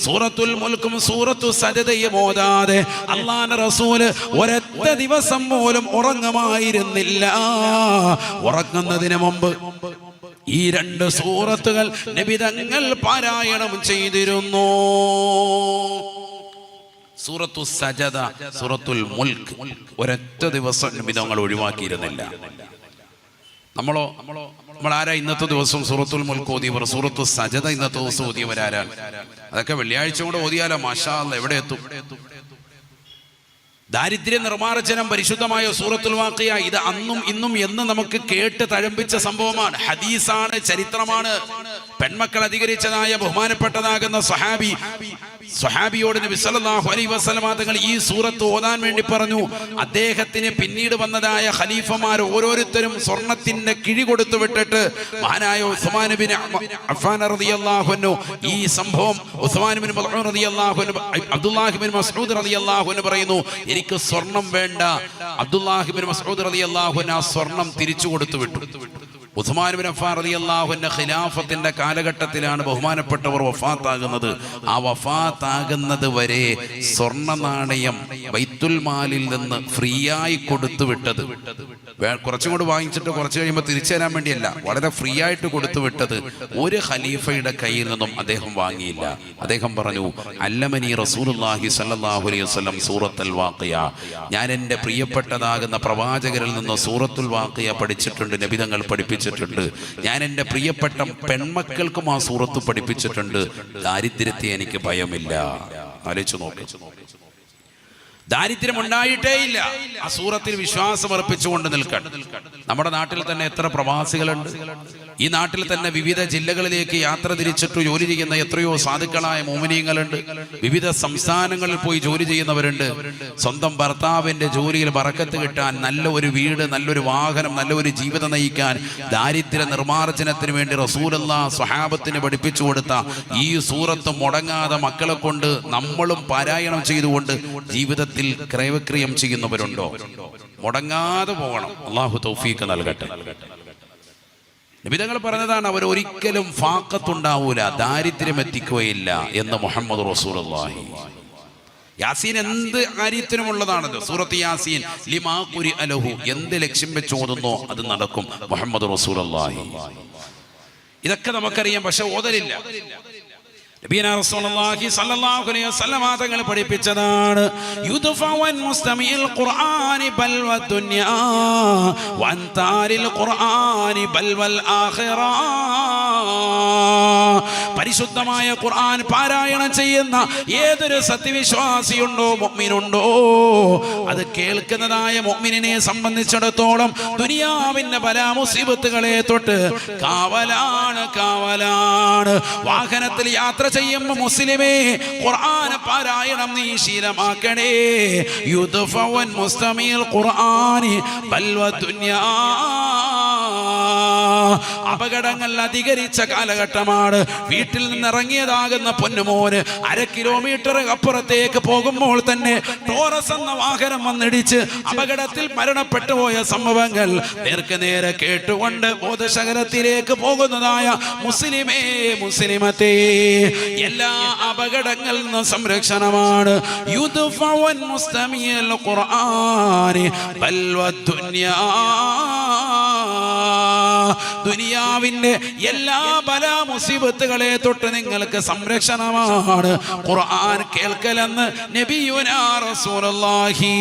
S1: സൂറത്തുൽ മുൽക്കും സൂറത്തു സജദയും ഓതാതെ അല്ലാഹുവിന്റെ റസൂല് ഒരൊറ്റ ദിവസം പോലും ഉറങ്ങുമായിരുന്നില്ല. ഉറങ്ങുന്നതിന് മുമ്പ് ഈ 2 സൂറത്തുകൾ നബി തങ്ങൾ പാരായണം ചെയ്തിരുന്നു. സൂറത്തു സജദ, സൂറത്തുൽ മുൽക്ക് ഒരൊറ്റ ദിവസം നബി തങ്ങൾ ഒഴിവാക്കിയിരുന്നില്ല. നമ്മളാരാ ഇന്നത്തെ ദിവസം സൂറത്തുൽ മുൽക്ക് ഓതിയവർ? സൂറത്തു സജദ ഇന്നത്തെ ദിവസം ഓതിയവരാരാണ്? അതൊക്കെ വെള്ളിയാഴ്ച കൂടെ ഓതിയാലോ മാഷാ അല്ലാഹ് എവിടെ എത്തും? ദാരിദ്ര്യ നിർമ്മാർജ്ജനം പരിശുദ്ധമായ സൂറത്തുൽ വാഖിഅ ഇത് അന്നും ഇന്നും എന്ന് നമുക്ക് കേട്ട് തഴമ്പിച്ച സംഭവമാണ്, ഹദീസാണ്, ചരിത്രമാണ്. പെൺമക്കൾ അധികരിച്ചതായ ബഹുമാനപ്പെട്ടതാകുന്ന സ്വഹാബിയോട് നബി സല്ലല്ലാഹു അലൈഹി വസല്ലം തങ്ങൾ ഈ സൂറത്ത് ഓതാൻ വേണ്ടി പറഞ്ഞു. അദ്ദേഹത്തിന് പിന്നീട് വന്നതായ ഖലീഫമാർ ഓരോരുത്തരും സ്വർണത്തിന്റെ കിഴി കൊടുത്തു വിട്ടിട്ട് മഹാനായ ഉസ്മാൻ ബിൻ അഫ്ഫാൻ റളിയല്ലാഹു അൻഹു ഈ സംഭവം ഉസ്മാൻ ബിൻ മദ്ഊൻ റളിയല്ലാഹു അൻഹു അബ്ദുല്ലാഹി ബിൻ മസ്ഊദ് റളിയല്ലാഹു അൻഹു പറയുന്നു, എനിക്ക് സ്വർണം വേണ്ട. അബ്ദുല്ലാഹി ബിൻ മസ്ഊദ് റളിയല്ലാഹു അൻഹു ആ സ്വർണം തിരിച്ചു കൊടുത്തു വിട്ടു. ഉസ്മാൻ ബിൻ അഫ്ഫാൻ റളിയല്ലാഹു അൻഹു ഖിലാഫത്തിന്റെ കാലഘട്ടത്തിലാണ് ബഹുമാനപ്പെട്ടവർ വഫാത്താകുന്നത്. ആ വഫാത്താകുന്നത് വരെ സ്വർണ്ണ നാണയം ബൈത്തുൽ മാലിൽ നിന്ന് ഫ്രീ ആയി കൊടുത്തു വിട്ടത്, കുറച്ചും കൂടി വാങ്ങിച്ചിട്ട് കുറച്ച് കഴിയുമ്പോൾ തിരിച്ചു തരാൻ വേണ്ടിയല്ല, വളരെ ഫ്രീ ആയിട്ട് കൊടുത്തു വിട്ടത് ഒരു ഖലീഫയുടെ കയ്യിൽ നിന്നും അദ്ദേഹം വാങ്ങിയില്ല. അദ്ദേഹം പറഞ്ഞു, അല്ലമനി റസൂലുള്ളാഹി സ്വല്ലല്ലാഹു അലൈഹി വസല്ലം സൂറത്തുൽ വാഖിയ, ഞാൻ എൻ്റെ പ്രിയപ്പെട്ടതാകുന്ന പ്രവാചകരിൽ നിന്ന് സൂറത്തുൽ വാഖിയ പഠിച്ചിട്ടുണ്ട്, നബിതങ്ങൾ പഠിപ്പിച്ചിട്ടുണ്ട്. ഞാൻ എൻ്റെ പ്രിയപ്പെട്ട പെൺമക്കൾക്കും ആ സൂറത്ത് പഠിപ്പിച്ചിട്ടുണ്ട്. ദാരിദ്ര്യത്തെ എനിക്ക് ഭയമില്ല. ആലോചിച്ചു നോക്ക്, ദാരിദ്ര്യം ഉണ്ടായിട്ടേ ഇല്ല. ആ സൂറത്തിൽ വിശ്വാസം അർപ്പിച്ചുകൊണ്ട് നിൽക്കണം. നമ്മുടെ നാട്ടിൽ തന്നെ എത്ര പ്രവാസികളുണ്ട്. ഈ നാട്ടിൽ തന്നെ വിവിധ ജില്ലകളിലേക്ക് യാത്ര തിരിച്ചിട്ട് ജോലി ചെയ്യുന്ന എത്രയോ സാധുക്കളായ മോമിനീങ്ങളുണ്ട്. വിവിധ സംസ്ഥാനങ്ങളിൽ പോയി ജോലി ചെയ്യുന്നവരുണ്ട്. സ്വന്തം ഭർത്താവിന്റെ ജോലിയിൽ ബറക്കത്ത് കിട്ടാൻ, നല്ല ഒരു വീട്, നല്ലൊരു വാഹനം, നല്ലൊരു ജീവിതം നയിക്കാൻ, ദാരിദ്ര്യ നിർമ്മാർജ്ജനത്തിന് വേണ്ടി റസൂലുള്ളാഹി സ്വഹാബത്തിന് പഠിപ്പിച്ചു കൊടുത്ത ഈ സൂറത്ത് മുടങ്ങാതെ മക്കളെ കൊണ്ട് നമ്മളും പാരായണം ചെയ്തുകൊണ്ട് ജീവിതത്തിൽ ക്രയവിക്രയം ചെയ്യുന്നവരുണ്ടോ? മുടങ്ങാതെ പോകണം. അല്ലാഹു തൗഫീഖ് നൽകട്ടെ. നബിതങ്ങൾ പറഞ്ഞതാണ്, അവർ ഒരിക്കലും ഫാഖത്തുണ്ടാവൂല, ദാരിദ്ര്യം എത്തിക്കുകയില്ല എന്ന് മുഹമ്മദ് റസൂലുള്ളാഹി. യാസീൻ എന്ത് കാര്യത്തിനുമുള്ളതാണത്. സൂറത്ത് യാസീൻ ലിമാ ഖുരിഅ ലഹു, എന്ത് ലക്ഷ്യം വെച്ച് ഓതുന്നോ അത് നടക്കും. മുഹമ്മദ് റസൂലുള്ളാഹി. ഇതൊക്കെ നമുക്കറിയാം, പക്ഷെ ഓതലില്ല. നബിയനാ റസൂലുള്ളാഹി സ്വല്ലല്ലാഹു അലൈഹി വസല്ലം തങ്ങൾ പഠിപ്പിച്ചതാണ്, യുദ്ഫഅൻ മുസ്തമിൽ ഖുർആനി ബൽവ ദുനിയാ വൻതാരിൽ ഖുർആനി ബൽവൽ ആഖിറ. പരിശുദ്ധമായ ഖുർആൻ പാരായണം ചെയ്യുന്ന ഏതൊരു സത്യവിശ്വാസിയുണ്ടോ, മുഅ്മിനുണ്ടോ, അത് കേൾക്കുന്നതായ മുഅ്മിനിനെ സംബന്ധിച്ചിടത്തോളം ദുനിയാവിന്റെ പല മുസീബത്തുകളെ തൊട്ട് കാവലാണ്, കാവലാണ്. വാഹനത്തിൽ യാത്ര ചെയ്യുമ്പോ മുസ്ലിമേ, ഖുർആൻ പാരായണം നീ ശീലമാക്കണേ. യുദ്ഫഅൻ മുസ്തമിൽ ഖുർആനി ബൽവ ദുനിയാ. അപകടങ്ങൾ അധികരിച്ച കാലഘട്ടമാണ്. വീട്ടിൽ നിന്നിറങ്ങിയതാകുന്ന പൊന്നുമോന് 1/2 കിലോമീറ്റർ അപ്പുറത്തേക്ക് പോകുമ്പോൾ തന്നെ ടോറസ് എന്ന വാഹനം വന്നിടിച്ച് അപകടത്തിൽ മരണപ്പെട്ടു പോയ സംഭവങ്ങൾ നേർക്കുനേരെ കേട്ടുകൊണ്ട് ബോധശകലത്തിലേക്ക് പോകുന്നതായ മുസ്ലിമേ, മുസ്ലിമത്തേ, എല്ലാ അപകടങ്ങളിൽ നിന്നും സംരക്ഷണമാണ്. യുദ്ഫഅൻ മുസ്തമിൽ ഖുർആനി ബൽവ ദുനിയാ. ദുനിയാവിന്റെ എല്ലാ ബലാ മുസീബത്തുകളെ തൊട്ട് നിങ്ങൾക്ക് സംരക്ഷണമാണ് ഖുർആൻ കേൾക്കലെന്ന് നബിയുനാ റസൂലുള്ളാഹി.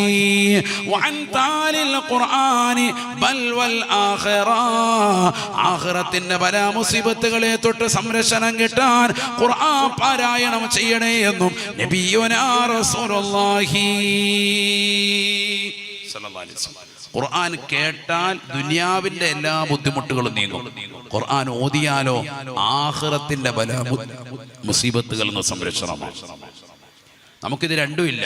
S1: വഅൻതാലിൽ ഖുർആനി ബൽവൽ ആഖിറ. ആഖിറത്തിന്റെ ബലാ മുസീബത്തുകളെ തൊട്ട് സംരക്ഷണം കിട്ടാൻ ഖുർആൻ പാരായണം ചെയ്യണേ എന്നും നബിയുനാ റസൂലുള്ളാഹി സ്വല്ലല്ലാഹു അലൈഹി വസല്ലം. ഖുർആൻ കേട്ടാൽ ദുനിയാവിന്റെ എല്ലാ ബുദ്ധിമുട്ടുകളും നീങ്ങും. ഖുർആൻ ഓതിയാലോ ആഖിറത്തിന്റെ പല മുസീബത്തുകളിൽ നിന്ന് സംരക്ഷണമാണ്. നമുക്കിത് രണ്ടുമില്ല.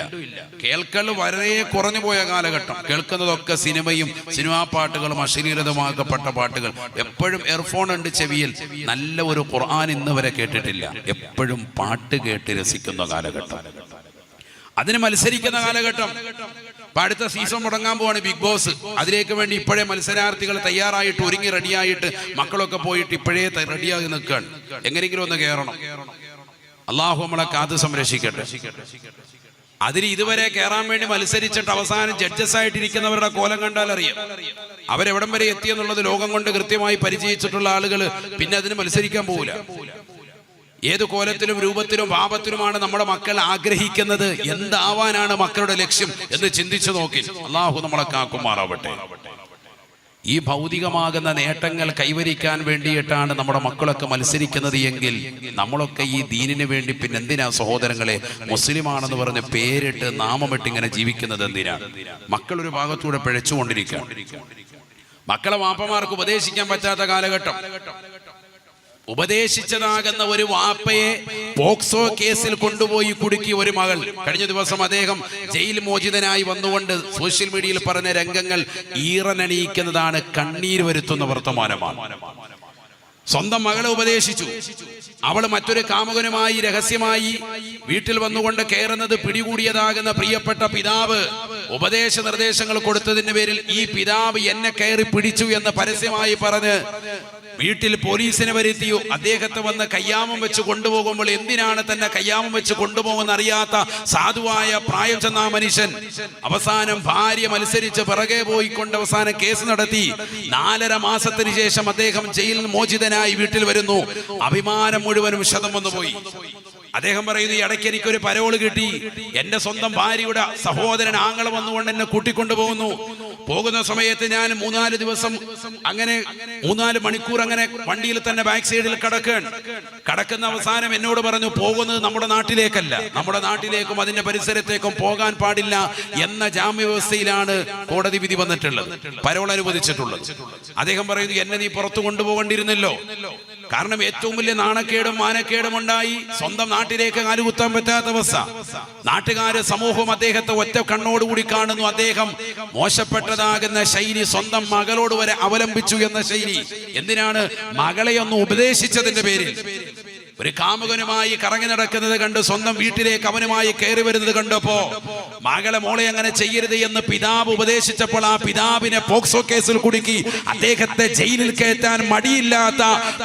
S1: കേൾക്കൽ വളരെ കുറഞ്ഞു പോയ കാലഘട്ടം. കേൾക്കുന്നതൊക്കെ സിനിമയും സിനിമാ പാട്ടുകളും അശ്ലീലതമാക്കപ്പെട്ട പാട്ടുകൾ. എപ്പോഴും എയർഫോൺ ഉണ്ട് ചെവിയിൽ. നല്ല ഒരു ഖുർആൻ ഇന്ന് വരെ കേട്ടിട്ടില്ല. എപ്പോഴും പാട്ട് കേട്ട് രസിക്കുന്ന കാലഘട്ടം, അതിന് മത്സരിക്കുന്ന കാലഘട്ടം. ഇപ്പൊ അടുത്ത സീസൺ മുടങ്ങാൻ പോവാണ് ബിഗ് ബോസ്. അതിലേക്ക് വേണ്ടി ഇപ്പോഴേ മത്സരാർത്ഥികൾ തയ്യാറായിട്ട് ഒരുങ്ങി റെഡിയായിട്ട് മക്കളൊക്കെ പോയിട്ട് ഇപ്പോഴേ റെഡിയായി നിൽക്കുകയാണ്. എങ്ങനെയെങ്കിലും ഒന്ന് കയറണം. അള്ളാഹു നമ്മളെ കാത്ത് സംരക്ഷിക്കട്ടെ. അതിന് ഇതുവരെ കയറാൻ വേണ്ടി മത്സരിച്ചിട്ട് അവസാനം ജഡ്ജസ് ആയിട്ടിരിക്കുന്നവരുടെ കോലം കണ്ടാൽ അറിയാം അവരെവിടം വരെ എത്തിയെന്നുള്ളത്. ലോകം കൊണ്ട് കൃത്യമായി പരിചയിച്ചിട്ടുള്ള ആളുകൾ പിന്നെ അതിന് മത്സരിക്കാൻ പോകില്ല. ഏത് കോലത്തിലും രൂപത്തിലും ഭാവത്തിലുമാണ് നമ്മുടെ മക്കൾ ആഗ്രഹിക്കുന്നത്, എന്താവാനാണ് മക്കളുടെ ലക്ഷ്യം എന്ന് ചിന്തിച്ചു നോക്കി. അള്ളാഹു നമ്മളെ കാക്കുമാറാവട്ടെ. ഈ ഭൗതികമാകുന്ന നേട്ടങ്ങൾ കൈവരിക്കാൻ വേണ്ടിയിട്ടാണ് നമ്മുടെ മക്കളൊക്കെ മത്സരിക്കുന്നത് എങ്കിൽ നമ്മളൊക്കെ ഈ ദീനിന് വേണ്ടി പിന്നെ എന്തിനാ സഹോദരങ്ങളെ മുസ്ലിമാണെന്ന് പറഞ്ഞ് പേരിട്ട് നാമമിട്ട് ഇങ്ങനെ ജീവിക്കുന്നത് എന്തിനാണ്? മക്കൾ ഒരു ഭാഗത്തൂടെ പിഴച്ചുകൊണ്ടിരിക്കുക. മക്കളെ വാപ്പമാർക്ക് ഉപദേശിക്കാൻ പറ്റാത്ത കാലഘട്ടം. ഉപദേശിച്ചതാകുന്ന ഒരു വാപ്പയെ പോക്സോ കേസിൽ കൊണ്ടുപോയി കുടുക്കി ഒരു മകൾ. കഴിഞ്ഞ ദിവസം അദ്ദേഹം ജയിൽ മോചിതനായി വന്നുകൊണ്ട് സോഷ്യൽ മീഡിയയിൽ പറഞ്ഞ രംഗങ്ങൾ ഈറനണിയിക്കുന്നതാണ്, കണ്ണീര് വരുത്തുന്ന വർത്തമാനമാണ്. സ്വന്തം മകളെ ഉപദേശിച്ചു. അവൾ മറ്റൊരു കാമുകനുമായി രഹസ്യമായി വീട്ടിൽ വന്നുകൊണ്ട് കയറുന്നത് പിടികൂടിയതാകുന്ന പ്രിയപ്പെട്ട പിതാവ് ഉപദേശ നിർദ്ദേശങ്ങൾ കൊടുത്തതിന്റെ പേരിൽ ഈ പിതാവ് എന്നെ കയറി പിടിച്ചു എന്ന് പരസ്യമായി പറഞ്ഞ് വീട്ടിൽ പോലീസിനെ വരുത്തിയോ. അദ്ദേഹത്തെ വന്ന് കയ്യാമം വെച്ച് കൊണ്ടുപോകുമ്പോൾ എന്തിനാണ് തന്നെ കയ്യാമം വെച്ച് കൊണ്ടുപോകുന്ന അറിയാത്ത സാധുവായ പ്രായം ചെന്ന മനുഷ്യൻ അവസാനം ഭാര്യ മത്സരിച്ച് പിറകെ പോയിക്കൊണ്ട് അവസാനം കേസ് നടത്തി. 4.5 മാസത്തിന് ശേഷം അദ്ദേഹം ജയിലിൽ മോചിതനായി വീട്ടിൽ വരുന്നു. അഭിമാനം മുഴുവനും ക്ഷതം വന്നുപോയി. അദ്ദേഹം പറയുന്നു, ഈ ഇടയ്ക്ക് എനിക്കൊരു പരോള് കിട്ടി. എന്റെ സ്വന്തം ഭാര്യയുടെ സഹോദരൻ ആങ്ങള വന്നുകൊണ്ട് എന്നെ കൂട്ടിക്കൊണ്ടു പോകുന്ന സമയത്ത് ഞാൻ 3-4 ദിവസം അങ്ങനെ 3-4 മണിക്കൂർ അങ്ങനെ വണ്ടിയിൽ തന്നെ ബാക്ക് സൈഡിൽ കടക്കുന്ന അവസാനം എന്നോട് പറഞ്ഞു, പോകുന്നത് നമ്മുടെ നാട്ടിലേക്കല്ല, നമ്മുടെ നാട്ടിലേക്കും അതിന്റെ പരിസരത്തേക്കും പോകാൻ പാടില്ല എന്ന ജാമ്യവ്യവസ്ഥയിലാണ് കോടതി വിധി വന്നിട്ടുള്ളത്, പരോൾ അനുവദിച്ചിട്ടുള്ളത്. അദ്ദേഹം പറയുന്നു, എന്നെ നീ പുറത്തു കൊണ്ടുപോകേണ്ടിയിരുന്നല്ലോ. കാരണം ഏറ്റവും വലിയ നാണക്കേടും മാനക്കേടും ഉണ്ടായി. സ്വന്തം നാട്ടിലേക്ക് കാലുകുത്താൻ പറ്റാത്ത അവസ്ഥ. നാട്ടുകാര് സമൂഹം അദ്ദേഹത്തെ ഒറ്റ കണ്ണോടുകൂടി കാണുന്നു. അദ്ദേഹം മോശപ്പെട്ടതാകുന്ന ശൈലി സ്വന്തം മകളോട് വരെ അവലംബിച്ചു എന്ന ശൈലി. എന്തിനാണ്? മകളെ ഒന്ന് ഉപദേശിച്ചതിന്റെ പേരിൽ. ഒരു കാമുകനുമായി കറങ്ങി നടക്കുന്നത് കണ്ട് സ്വന്തം വീട്ടിലേക്ക് അവനുമായി കയറി വരുന്നത് കണ്ടപ്പോ മോളെ അങ്ങനെ ചെയ്യരുത് എന്ന് പിതാവ് ഉപദേശിച്ചപ്പോൾ ആ പിതാവിനെ പോക്സോ കേസിൽ കുടുക്കി അദ്ദേഹത്തെ ജയിലിൽ കയറ്റാൻ മടിയില്ലാത്ത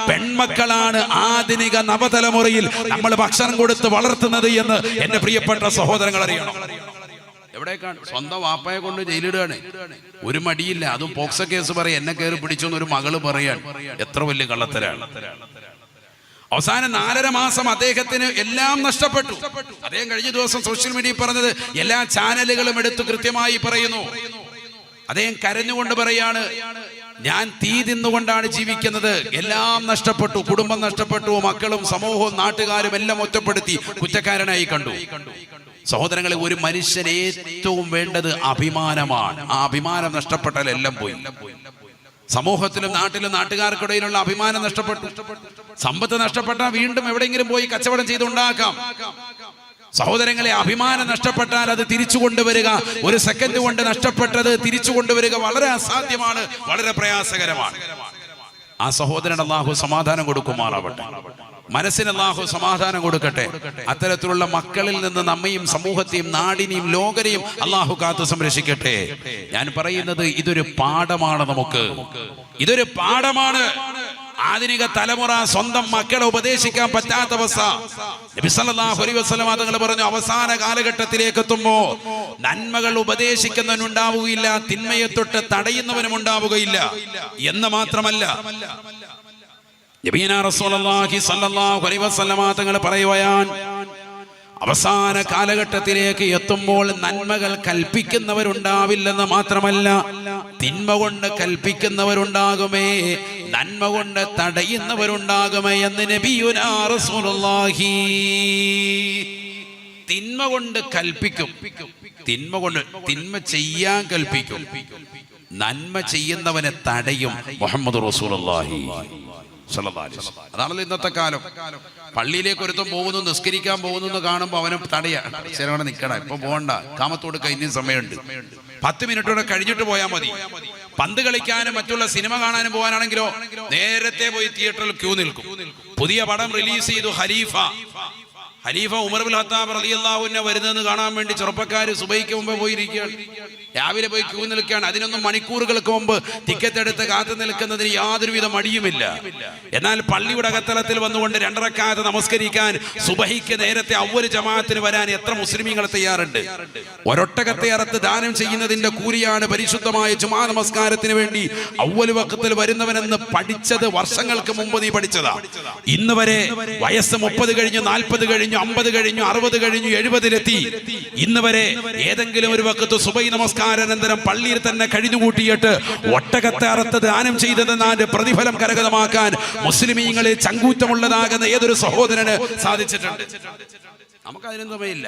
S1: പെൺമക്കളാണ് ആധുനിക നവതലമുറയിൽ നമ്മൾ ഭക്ഷണം കൊടുത്ത് വളർത്തുന്നത് എന്ന് എന്റെ പ്രിയപ്പെട്ട സഹോദരങ്ങൾ അറിയണം. എവിടേക്കാണ്? സ്വന്തം വാപ്പയെ കൊണ്ട് ജയിലിടുകയാണ്. ഒരു മടിയില്ല. അതും പോക്സോ കേസ് പറയും, എന്നെ കയറി പിടിച്ചു എന്നൊരു മകള് പറയാൻ. എത്ര വലിയ കള്ളത്തരാണ്. അവസാനം 4.5 മാസം അദ്ദേഹത്തിന് എല്ലാം നഷ്ടപ്പെട്ടു. അദ്ദേഹം കഴിഞ്ഞ ദിവസം സോഷ്യൽ മീഡിയയിൽ പറഞ്ഞത് എല്ലാ ചാനലുകളും എടുത്തു കൃത്യമായി പറയുന്നു. അദ്ദേഹം കരഞ്ഞുകൊണ്ട് പറയാണ്, ഞാൻ തീ തിന്നുകൊണ്ടാണ് ജീവിക്കുന്നത്, എല്ലാം നഷ്ടപ്പെട്ടു, കുടുംബം നഷ്ടപ്പെട്ടു, മക്കളും സമൂഹവും നാട്ടുകാരും എല്ലാം ഒറ്റപ്പെടുത്തി, കുറ്റക്കാരനായി കണ്ടു. സഹോദരങ്ങളെ, ഒരു മനുഷ്യന് ഏറ്റവും വേണ്ടത് അഭിമാനമാണ്. ആ അഭിമാനം നഷ്ടപ്പെട്ടാൽ എല്ലാം പോയി. സമൂഹത്തിലും നാട്ടിലും നാട്ടുകാർക്കിടയിലുള്ള അഭിമാനം നഷ്ടപ്പെട്ടു. സമ്പത്ത് നഷ്ടപ്പെട്ടാൽ വീണ്ടും എവിടെയെങ്കിലും പോയി കച്ചവടം ചെയ്തുണ്ടാക്കാം. സഹോദരങ്ങളെ, അഭിമാനം നഷ്ടപ്പെട്ടാൽ അത് തിരിച്ചു കൊണ്ടുവരിക, ഒരു സെക്കൻഡ് കൊണ്ട് നഷ്ടപ്പെട്ടത് തിരിച്ചു കൊണ്ടുവരിക വളരെ അസാധ്യമാണ്, വളരെ പ്രയാസകരമാണ്. ആ സഹോദരൻ അല്ലാഹു സമാധാനം കൊടുക്കുമാറാവട്ടെ. മനസ്സിന് അല്ലാഹു സമാധാനം കൊടുക്കട്ടെ. അത്തരത്തിലുള്ള മക്കളിൽ നിന്ന് നമ്മയും സമൂഹത്തെയും നാടിനെയും ലോകരെയും അല്ലാഹു കാത്തു സംരക്ഷിക്കട്ടെ. ഞാൻ പറയുന്നത് ഇതൊരു പാഠമാണ്. ഇതൊരു പാഠമാണ്. ആധുനിക തലമുറ സ്വന്തം മക്കളെ ഉപദേശിക്കാൻ പറ്റാത്ത അവസ്ഥ. നബി സല്ലല്ലാഹു അലൈഹി വസല്ലം തങ്ങൾ പറഞ്ഞു, അവസാന കാലഘട്ടത്തിലേക്ക് എത്തുമ്പോ നന്മകൾ ഉപദേശിക്കുന്നവനുണ്ടാവുകയില്ല, തിന്മയെ തൊട്ട് തടയുന്നവനും ഉണ്ടാവുകയില്ല എന്ന് മാത്രമല്ല, നബിയനാ റസൂലുള്ളാഹി സ്വല്ലല്ലാഹു അലൈഹി വസല്ലം തങ്ങൾ പറയുകയാണ്, അവസാന കാലഘട്ടത്തിലേക്ക് എത്തുമ്പോൾ നന്മകൾ കൽപ്പിക്കുന്നവരുണ്ടാവില്ലെന്ന് മാത്രമല്ല, തിന്മ കൊണ്ട് കൽപ്പിക്കുന്നവരുണ്ടാകുമേ, നന്മ കൊണ്ട് തടയുന്നവരുണ്ടാകുമേ എന്ന് നബിയുനാ റസൂലുള്ളാഹി. തിന്മ കൊണ്ട് കൽപ്പിക്കും, തിന്മ ചെയ്യാൻ കൽപ്പിക്കും, നന്മ ചെയ്യുന്നവനെ തടയും മുഹമ്മദ് റസൂലുള്ളാഹി. അതാണല്ലോ ഇന്നത്തെ കാലം. പള്ളിയിലേക്ക് ഒരുത്തം പോകുന്നു, നിസ്കരിക്കാൻ പോകുന്നു എന്ന് കാണുമ്പോൾ അവനെ തടയാ, ശരി നിൽക്കണം, ഇപ്പൊ പോകണ്ട, കാമത്തോട് കഴിഞ്ഞ സമയമുണ്ട്, 10 മിനിറ്റോടെ കഴിഞ്ഞിട്ട് പോയാൽ മതി. പന്ത് കളിക്കാനും മറ്റുള്ള സിനിമ കാണാനും പോകാനാണെങ്കിലോ നേരത്തെ പോയി തിയേറ്ററിൽ ക്യൂ നിൽക്കും. പുതിയ പടം റിലീസ് ചെയ്തു ഖലീഫ ഉമർ ഇബ്നുൽ ഖത്താബ് റളിയല്ലാഹു അൻഹു വരുന്നതെന്ന് കാണാൻ വേണ്ടി ചെറുപ്പക്കാർ സുബഹിക്ക് മുമ്പ് പോയിരിക്കുകയാണ്. രാവിലെ പോയി ക്യൂ നിൽക്കുകയാണ്. അതിനൊന്നും മണിക്കൂറുകൾക്ക് മുമ്പ് ടിക്കറ്റ് എടുത്ത് കാത്തു നിൽക്കുന്നതിന് യാതൊരുവിധ മടിയുമില്ല. എന്നാൽ പള്ളിയുടെ അകത്തളത്തിൽ വന്നുകൊണ്ട് 2 റക്അത്ത് നമസ്കരിക്കാൻ സുബഹിക്ക് നേരത്തെ അവ്വൽ ജമാഅത്തിന് വരാൻ എത്ര മുസ്ലിമീങ്ങൾ തയ്യാറുണ്ട്? ഒരൊട്ടകത്തെ അറുത്ത് ദാനം ചെയ്യുന്നതിന്റെ കൂലിയാണ് പരിശുദ്ധമായ ജുമാ നമസ്കാരത്തിന് വേണ്ടി അവ്വൽ വഖത്തിൽ വരുന്നവനെന്ന് പഠിച്ചത് വർഷങ്ങൾക്ക് മുമ്പ് നീ പഠിച്ചതാ. ഇന്ന് വരെ വയസ്സ് 30 കഴിഞ്ഞു, 40 കഴിഞ്ഞു, 50 കഴിഞ്ഞു, 60 കഴിഞ്ഞു, 70-ലെത്തി. ഇന്ന് വരെ ഏതെങ്കിലും ഒരു വഖത്ത് സുബഹി നമസ്കാരാനന്തരം പള്ളിയിൽ തന്നെ കഴിഞ്ഞുകൂട്ടിയിട്ട് ഒട്ടകത്തെ അറുത്ത് ദാനം ചെയ്തതെന്നാന്റെ പ്രതിഫലം കരഗതമാക്കാൻ മുസ്ലിമീങ്ങളിൽ ചങ്കൂറ്റമുള്ളതാകുന്ന ഏതൊരു സഹോദരന് സാധിച്ചിട്ടുണ്ട്? നമുക്കതിനും സമയമില്ല.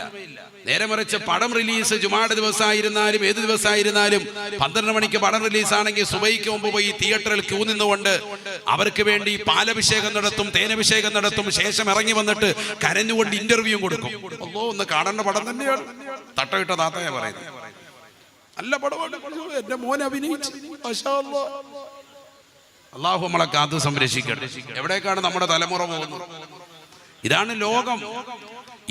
S1: നേരെ മറിച്ച് പടം റിലീസ് ജുമാടെ ദിവസമായിരുന്നാലും ഏത് ദിവസമായിരുന്നാലും 12 മണിക്ക് പടം റിലീസാണെങ്കിൽ സുബഹിക്ക് മുമ്പ് പോയി തിയേറ്ററിൽ ക്യൂ നിന്നുകൊണ്ട് അവർക്ക് വേണ്ടി പാലഭിഷേകം നടത്തും, തേനഭിഷേകം നടത്തും. ശേഷം ഇറങ്ങി വന്നിട്ട് കരഞ്ഞുകൊണ്ട് ഇന്റർവ്യൂ കൊടുക്കും. അല്ലോ, ഒന്ന് കാണേണ്ട പടം തന്നെയാണ്. തട്ടവിട്ട താത്തയാ പറയുന്നത്, നല്ല പടമാണ്, എന്റെ മോൻ അഭിനയിച്ചു. അല്ലാഹു നമ്മളെ കാത്തു സംരക്ഷിക്കട്ടെ. എവിടേക്കാണ് നമ്മുടെ തലമുറ പോകുന്നത്? ഇതാണ് ലോകം.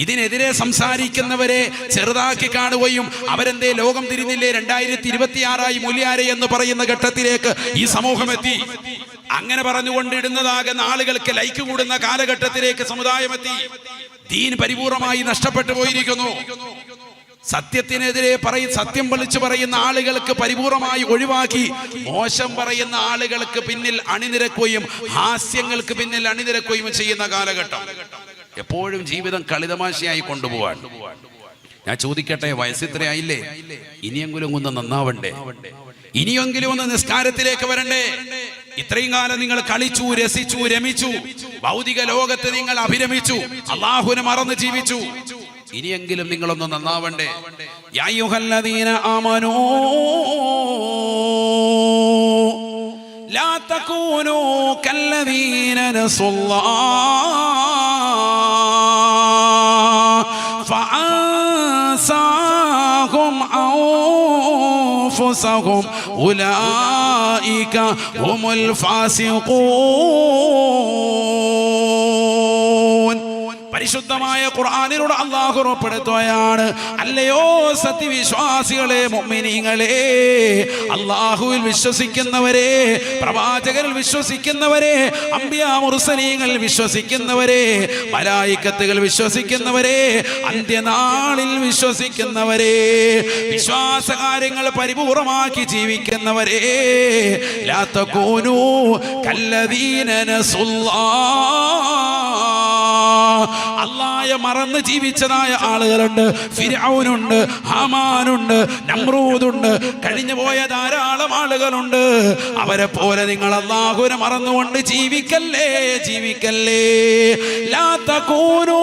S1: ഇതിനെതിരെ സംസാരിക്കുന്നവരെ ചെറുതാക്കി കാണുകയും അവരെന്തേ ലോകം തിരിഞ്ഞില്ലേ, 2026 മൂല്യാരെ എന്ന് പറയുന്ന ഘട്ടത്തിലേക്ക് ഈ സമൂഹം എത്തി. അങ്ങനെ പറഞ്ഞുകൊണ്ടിടുന്നതാകുന്ന ആളുകൾക്ക് ലൈക്ക് കൂടുന്ന കാലഘട്ടത്തിലേക്ക് സമുദായമെത്തി. ദീൻ പരിപൂർണമായി നഷ്ടപ്പെട്ടു പോയിരിക്കുന്നു. സത്യത്തിനെതിരെ സത്യം വിളിച്ചു പറയുന്ന ആളുകൾക്ക് പരിപൂർണമായി ഒഴിവാക്കി മോശം പറയുന്ന ആളുകൾക്ക് പിന്നിൽ അണിനിരക്കുകയും ഹാസ്യങ്ങൾക്ക് പിന്നിൽ അണിനിരക്കുകയും ചെയ്യുന്ന കാലഘട്ടം. എപ്പോഴും ജീവിതം കളിതമാശയായി കൊണ്ടുപോവാൻ. ഞാൻ ചോദിക്കട്ടെ, വയസ്സിത്രയായില്ലേ? ഇനിയെങ്കിലും ഒന്ന് നന്നാവണ്ടേ? ഇനിയെങ്കിലും ഒന്ന് നിസ്കാരത്തിലേക്ക് വരണ്ടേ? ഇത്രയും കാലം നിങ്ങൾ കളിച്ചു, രസിച്ചു, രമിച്ചു, ഭൗതിക ലോകത്ത് നിങ്ങൾ അഭിരമിച്ചു, അല്ലാഹുവിനെ മറന്ന് ജീവിച്ചു. ഇനിയെങ്കിലും നിങ്ങളൊന്ന് നന്നാവണ്ടേ? യാ അയ്യുഹല്ലദീന ആമനൂ ലാ തകൂനൂ കല്ലദീന നസുല്ലാഹ് ഫഅൻസാഹും അൻഫുസഹും ഉലൈക ഹുമുൽ ഫാസിഖൂൻ. പരിശുദ്ധമായ ഖുർആനിലൂടെ അല്ലാഹു ഉറപ്പെടുത്തുകയാണ്, അല്ലയോ സത്യവിശ്വാസികളെ, മുഅ്മിനീങ്ങളെ, അല്ലാഹുവിൽ വിശ്വസിക്കുന്നവരെ, പ്രവാചകരിൽ വിശ്വസിക്കുന്നവരെ, അംബിയാ മുർസലീങ്ങളിൽ വിശ്വസിക്കുന്നവരെ, മലായികത്തുകൾ വിശ്വസിക്കുന്നവരെ, അന്ത്യനാളിൽ വിശ്വസിക്കുന്നവരെ, വിശ്വാസകാര്യങ്ങൾ പരിപൂർണമാക്കി ജീവിക്കുന്നവരെ, ലാ തകൂനൂ കല്ലദീന നസുല്ലാഹ്. അല്ലാഹയെ മറന്ന് ജീവിച്ചതായ ആളുകളുണ്ട്. ഫിർഔനുണ്ട്, ഹാമാനുണ്ട്, നമ്രൂദുണ്ട്, കഴിഞ്ഞു പോയ ധാരാളം ആളുകളുണ്ട്. അവരെ പോലെ നിങ്ങൾ അല്ലാഹുവിനെ മറന്നുകൊണ്ട് ജീവിക്കല്ലേ, ജീവിക്കല്ലേ. ലാ തകൂനൂ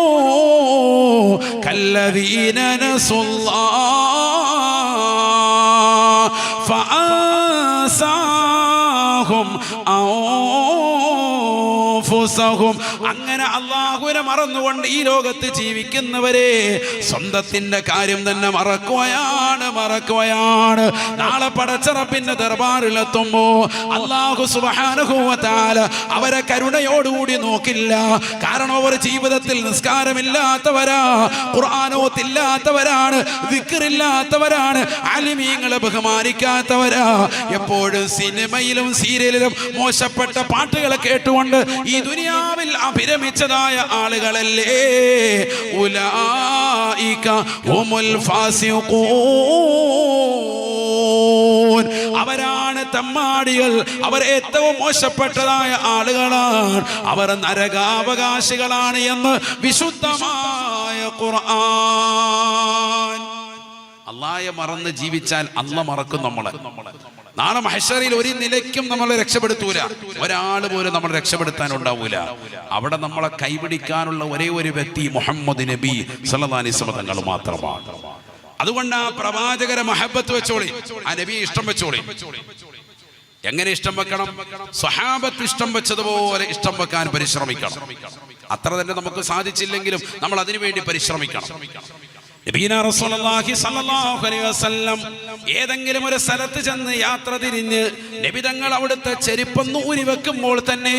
S1: കല്ലദീന നസുല്ലാഹ് ഫഅൻസാഹും അൻഫുസഹും. അങ്ങനെ അല്ലാഹുവിനെ മറന്നുകൊണ്ട് ഈ ലോകത്ത് ജീവിക്കുന്നവരെ സ്വന്തത്തിന്റെ കാര്യം തന്നെ മറക്കുകയാണ്. നാളെ പടച്ച റബ്ബിന്റെ ദർബാറിലെത്തുമ്പോ അല്ലാഹു സുബ്ഹാനഹു വ തആല അവരെ കരുണയോടുകൂടി നോക്കില്ല. കാരണം അവർ ജീവിതത്തിൽ നിസ്കാരമില്ലാത്തവരാ, ഖുർആനോത്തില്ലാത്തവരാണ്, ദിക്റില്ലാത്തവരാണ്, ആലിമീങ്ങളെ ബഹുമാനിക്കാത്തവരാ. എപ്പോഴും സിനിമയിലും സീരിയലിലും മോശപ്പെട്ട പാട്ടുകൾ കേട്ടുകൊണ്ട് ഈ ദുനിയാവിൽ അഭിരമിച്ചതായ ആളുകളല്ലേ. ഉലൈക ഹുമുൽ ഫാസിഖൂൻ. അവരാണ് തെമ്മാടികൾ, അവർ ഏറ്റവും മോശപ്പെട്ടതായ ആളുകളാണ്, അവർ നരകാവകാശികളാണ് എന്ന് വിശുദ്ധമായ ഖുർആൻ. അല്ലാഹയെ മറന്ന് ജീവിച്ചാൽ അല്ലാഹ് മറക്കും നമ്മളെ. നാളെ മഹ്ശറിൽ ഒരു നിലയ്ക്കും നമ്മളെ രക്ഷപ്പെടുത്തൂല, ഒരാൾ പോലും നമ്മളെ രക്ഷപ്പെടുത്താൻ ഉണ്ടാവൂല. അവിടെ നമ്മളെ കൈപിടിക്കാനുള്ള ഒരേ ഒരു വ്യക്തി മുഹമ്മദ് നബി സല്ലല്ലാഹു അലൈഹി വസല്ലം തങ്ങൾ മാത്രമാണ്. അതുകൊണ്ട് ആ പ്രവാചകരെ മഹബത്ത് വെച്ചോളി, ആ നബിയെ ഇഷ്ടം വെച്ചോളി. എങ്ങനെ ഇഷ്ടം വെക്കണം? സ്വഹാബത്ത് ഇഷ്ടം വെച്ചതുപോലെ ഇഷ്ടം വെക്കാൻ പരിശ്രമിക്കണം. അത്ര തന്നെ നമുക്ക് സാധിച്ചില്ലെങ്കിലും നമ്മൾ അതിനു വേണ്ടി പരിശ്രമിക്കണം. നബീന റസൂലുള്ളാഹി സ്വല്ലല്ലാഹു അലൈഹി വസല്ലം ഏതെങ്കിലും ഒരു സ്ഥലത്ത് ചെന്ന് യാത്ര തിരിഞ്ഞ് നബി തങ്ങൾ അവിടുത്തെ ചെരുപ്പൊന്ന് ഊരി വെക്കുമ്പോൾ തന്നെ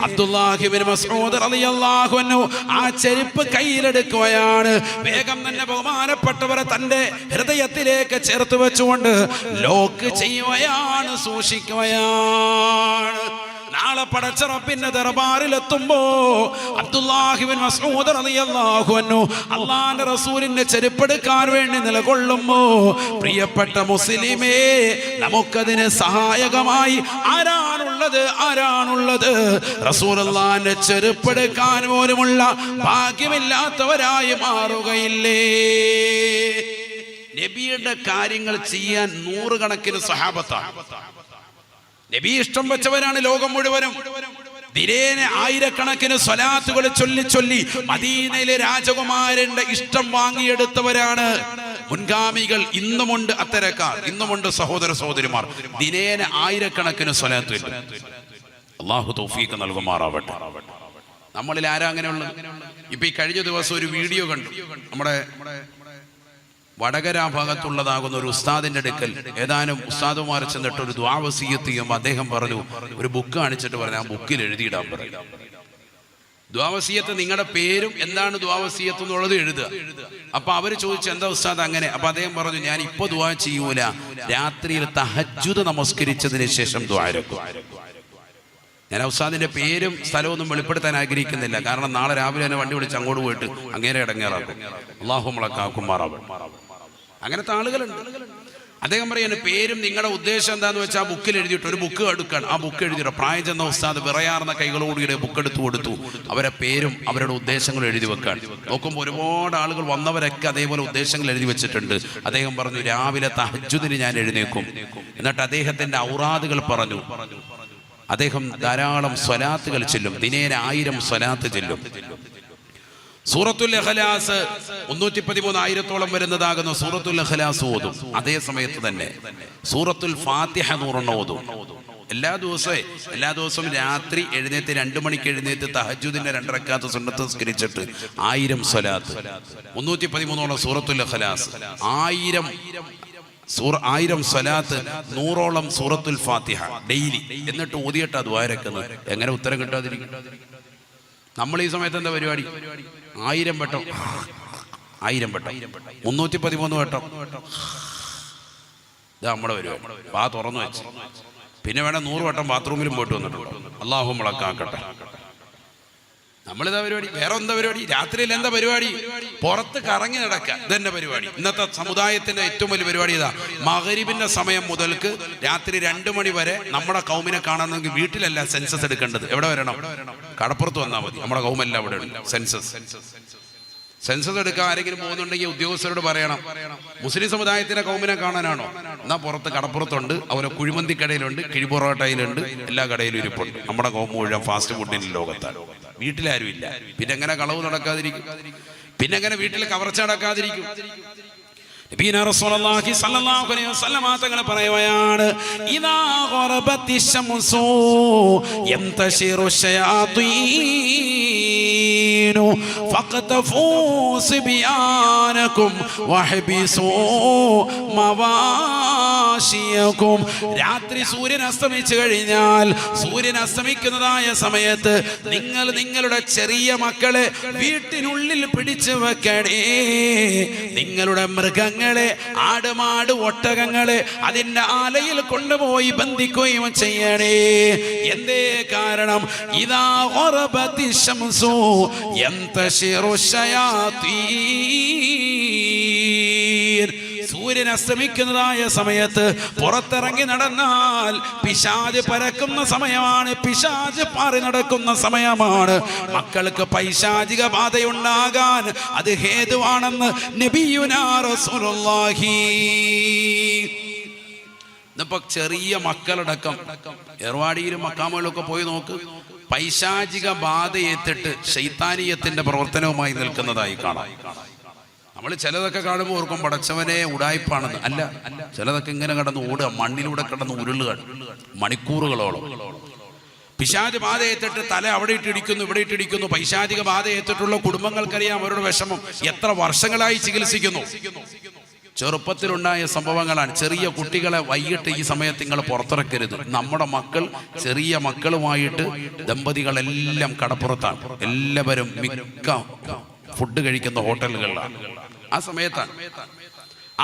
S1: അബ്ദുല്ലാഹി ഇബ്നു മസ്ഊദ് റളിയല്ലാഹു അൻഹു ആ ചെരുപ്പ് കയ്യിലെടുക്കുകയാണ്. വേഗം തന്നെ ബഹുമാനപ്പെട്ടവരെ തന്റെ ഹൃദയത്തിലേക്ക് ചേർത്ത് വെച്ചുകൊണ്ട് ലോക്ക് ചെയ്യുകയാണ്, സൂക്ഷിക്കുകയാണ്. നാളെ പടച്ച റബ്ബിന്റെ ദർബാറിലെത്തുമ്പോ അബ്ദുല്ലാഹി ഇബ്നു മസ്ഊദ് റളിയല്ലാഹു അൻഹു അല്ലാഹുവിന്റെ റസൂലിന്റെ ചെരുപ്പെടുക്കാൻ വേണ്ടി നിലകൊള്ളുമ്പോ, പ്രിയപ്പെട്ട മുസ്ലിമേ, നമുക്കതിന് സഹായകമായി ആരാണുള്ളത്? റസൂലുള്ളാഹിന്റെ ചെരുപ്പെടുക്കാൻ പോലുമുള്ള ഭാഗ്യമില്ലാത്തവരായി മാറുകയില്ലേ? നബിയുടെ കാര്യങ്ങൾ ചെയ്യാൻ നൂറുകണക്കിന് സഹാബത്താണ്. നബി ഇഷ്ടം വെച്ചവരാണ് ലോകം മുഴുവനും. ദിനേന ആയിരക്കണക്കിന് സ്വലാത്തുകൾ ചൊല്ലി മദീനയിലെ രാജകുമാരന്റെ ഇഷ്ടം വാങ്ങിയെടുത്തവരാണ് മുൻഗാമികൾ. ഇന്നുമുണ്ട് അത്തരക്കാർ, ഇന്നുമുണ്ട് സഹോദര സഹോദരിമാർ. ദിനേന ആയിരക്കണക്കിന് സ്വലാത്ത്. അല്ലാഹു തൗഫീഖ് നൽകുമാറാവട്ടെ. നമ്മളിൽ ആരാ അങ്ങനെയുള്ളത്? ഇപ്പൊ ഈ കഴിഞ്ഞ ദിവസം ഒരു വീഡിയോ കണ്ടു. നമ്മുടെ വടകര ഭാഗത്തുള്ളതാകുന്ന ഒരു ഉസ്താദിന്റെ അടുക്കൽ ഏതാനും ഉസ്താദുമാർ ചെന്നിട്ട് ഒരു ദുആ വസിയ്യത്ത് ചെയ്യുമ്പോൾ അദ്ദേഹം പറഞ്ഞു, ഒരു ബുക്ക് കാണിച്ചിട്ട് പറഞ്ഞു, ആ ബുക്കിൽ എഴുതിയിടാൻ പറയും. ദുആ വസിയ്യത്ത് നിങ്ങളുടെ പേരും എന്താണ് ദുആ വസിയ്യത്ത് എന്നുള്ളത് എഴുതുക. അപ്പൊ അവര് ചോദിച്ചു, എന്താ ഉസ്താദ് അങ്ങനെ? അപ്പൊ അദ്ദേഹം പറഞ്ഞു, ഞാൻ ഇപ്പൊ ദുആ ചെയ്യൂല, രാത്രിയിൽ തഹജ്ജുദ് നമസ്കരിച്ചതിന് ശേഷം ദുആ ഇറക്കും. ഞാൻ ഉസ്താദിന്റെ പേരും സ്ഥലമൊന്നും വെളിപ്പെടുത്താൻ ആഗ്രഹിക്കുന്നില്ല. കാരണം നാളെ രാവിലെ തന്നെ വണ്ടി വിളിച്ച് അങ്ങോട്ട് പോയിട്ട് അങ്ങേരെ ഇടങ്ങേറാക്കും. അള്ളാഹു മുളക്കാക്കുമാറാവും. അങ്ങനത്തെ ആളുകളുണ്ട്. അദ്ദേഹം പറയുന്നത് പേരും നിങ്ങളുടെ ഉദ്ദേശം എന്താന്ന് വെച്ചാൽ ആ ബുക്കിൽ എഴുതിയിട്ട് ഒരു ബുക്ക് എടുക്കണം. ആ ബുക്ക് എഴുതിയിട്ട് പ്രായം ചെന്ന ഉസ്താദ് വിറയാർന്ന കൈകളോടുകൂടി ബുക്ക് എടുത്തു കൊടുത്തു. അവരെ പേരും അവരുടെ ഉദ്ദേശങ്ങളും എഴുതി വെക്കാൻ നോക്കുമ്പോൾ ഒരുപാട് ആളുകൾ വന്നവരൊക്കെ അതേപോലെ ഉദ്ദേശങ്ങൾ എഴുതി വെച്ചിട്ടുണ്ട്. അദ്ദേഹം പറഞ്ഞു രാവിലെ തഹജ്ജുദിന് ഞാൻ എഴുന്നേക്കും. എന്നിട്ട് അദ്ദേഹത്തിന്റെ ഔറാദുകൾ പറഞ്ഞു. അദ്ദേഹം ധാരാളം സ്വലാത്തുകൾ ചെല്ലും. ദിനേന 1000 സ്വലാത്ത് ചെല്ലും. സൂറത്തുൽ ഇഖ്ലാസ് 313,000-ഓളം വരുന്നതാകുന്ന സൂറത്തുൽ ഇഖ്ലാസ് ഓതും. അതേ സമയത്ത് തന്നെ സൂറത്തുൽ ഫാത്തിഹ 100 ഓതും. എല്ലാ ദിവസവും രാത്രി എഴുന്നേറ്റ് 2 മണിക്ക് എഴുന്നേറ്റ് തഹജ്ജുദിന്റെ 2 റക്അത്ത് സുന്നത്ത് നിസ്കരിച്ചിട്ട് 1000 സ്വലാത്ത്, 313-ഓളം സൂറത്തുൽ ഇഖ്ലാസ്, 1000 സ്വലാത്ത്, 100-ഓളം സൂറത്തുൽ ഫാത്തിഹ ഡെയിലി. എന്നിട്ട് ഓതിയിട്ട് അത് വായരക്കുന്നത്. എങ്ങനെ ഉത്തരം കിട്ടാതിരിക്കും? നമ്മൾ ഈ സമയത്ത് എന്താ പരിപാടി? 1000 വട്ടം, 313 വട്ടം. ഇതാ നമ്മുടെ പരിപാടി. പാ തുറന്നു വെച്ച് പിന്നെ വേണം 100 വട്ടം ബാത്റൂമിലും പോയിട്ട് വന്നിട്ടുണ്ട്. അള്ളാഹു മുളക്കാക്കട്ടെ. നമ്മളിതാ പരിപാടി. വേറെ എന്താ പരിപാടി? രാത്രിയിൽ എന്താ പരിപാടി? പുറത്ത് കറങ്ങി നടക്കുക. ഇതെന്നെ പരിപാടി. ഇന്നത്തെ സമുദായത്തിന്റെ ഏറ്റവും വലിയ പരിപാടി ഇതാ. മഗ്‌രിബിന്റെ സമയം മുതൽക്ക് രാത്രി 2 മണി വരെ നമ്മുടെ കൗമിനെ കാണണമെങ്കിൽ വീട്ടിലല്ല സെൻസസ് എടുക്കേണ്ടത്. എവിടെ വരണം? കടപ്പുറത്ത് വന്നാൽ മതി. നമ്മുടെ കൗമെല്ലാം അവിടെ ഉണ്ട്. സെൻസസ് എടുക്കാൻ ആരെങ്കിലും പോകുന്നുണ്ടെങ്കിൽ ഉദ്യോഗസ്ഥരോട് പറയണം, മുസ്ലിം സമുദായത്തിന്റെ കൗമിനെ കാണാനാണോ? എന്നാ പുറത്ത് കടപ്പുറത്തുണ്ട്, അവരെ കുഴിമന്തി കടയിലുണ്ട്, കിഴിപൊറോട്ടയിലുണ്ട്, എല്ലാ കടയിലും ഇരിപ്പുണ്ട്. നമ്മുടെ കൗമ മുഴുവൻ ഫാസ്റ്റ് ഫുഡിന്റെ ലോകത്താണ്. വീട്ടിലാരും ഇല്ല. പിന്നെ എങ്ങനെ കളവ് നടക്കാതിരിക്കും? പിന്നെ എങ്ങനെ വീട്ടിൽ കവർച്ച നടക്കാതിരിക്കും? നബിയനാ റസൂലുള്ളാഹി സ്വല്ലല്ലാഹു അലൈഹി വസല്ലം തങ്ങൾ പറയുകയാണ്, ഇദാ ഖറബത്തി ശംസു യന്തശിറു ശയാതീനു ഫഖതഫൂ സിബിയാനകും വഹബിസൂ മവാശിയകും. രാത്രി സൂര്യൻ അസ്തമിച്ചു കഴിഞ്ഞാൽ, സൂര്യൻ അസ്തമിക്കുന്നതായ സമയത്ത് നിങ്ങൾ നിങ്ങളുടെ ചെറിയ മക്കളെ വീട്ടിനുള്ളിൽ പിടിച്ചു വെക്കണേ. നിങ്ങളുടെ മൃഗങ്ങളെ, ആടുമാട് ഒട്ടകങ്ങളെ അതിന്റെ ആലയിൽ കൊണ്ടുപോയി ബന്ധിക്കുകയും ചെയ്യണേ. എന്തേ കാരണം? ഇദാ ഖറബത്തി ശംസു യന്തശിറു ശയാതീൻ. സൂര്യൻ അസ്തമിക്കുന്നതായ സമയത്ത് പുറത്തിറങ്ങി നടന്നാൽ പിശാച് പരക്കുന്ന സമയമാണ്, പിശാച് പാറി നടക്കുന്ന സമയമാണ്. മക്കൾക്ക് പൈശാചിക ബാധയുണ്ടാകാൻ അത് ഹേതുവാണെന്ന് നബിയുനാ റസൂലുള്ളാഹി. ഇന്നിപ്പോ ചെറിയ മക്കളടക്കം ഏർവാടിയിലും മക്കാമുകളിലൊക്കെ പോയി നോക്ക്, പൈശാചിക ബാധയേറ്റിട്ട് ശൈത്താനീയത്തിന്റെ പ്രവർത്തനവുമായി നിൽക്കുന്നതായി കാണാം. നമ്മൾ ചിലതൊക്കെ കാണുമ്പോൾ ഓർക്കും പടച്ചവനെ ഉടായ്പാണെന്ന്. അല്ല, ചിലതൊക്കെ ഇങ്ങനെ കടന്ന് ഓടുക, മണ്ണിലൂടെ കിടന്ന് ഉരുളുക മണിക്കൂറുകളോളം. പിശാച് ബാധയേറ്റിട്ട് തല അവിടെ ഇട്ടിടിക്കുന്നു, ഇവിടെ ഇട്ടിടിക്കുന്നു. പൈശാചിക ബാധയേറ്റിട്ടുള്ള കുടുംബങ്ങൾക്കറിയാം അവരുടെ വിഷമം. എത്ര വർഷങ്ങളായി ചികിത്സിക്കുന്നു. ചെറുപ്പത്തിലുണ്ടായ സംഭവങ്ങളാണ്. ചെറിയ കുട്ടികളെ വൈകിട്ട് ഈ സമയത്ത് നിങ്ങൾ പുറത്തിറക്കരുത്. നമ്മുടെ മക്കൾ, ചെറിയ മക്കളുമായിട്ട് ദമ്പതികളെല്ലാം കടപ്പുറത്താണ്. എല്ലാവരും മിക്ക ഫുഡ് കഴിക്കുന്ന ഹോട്ടലുകളിലാണ്.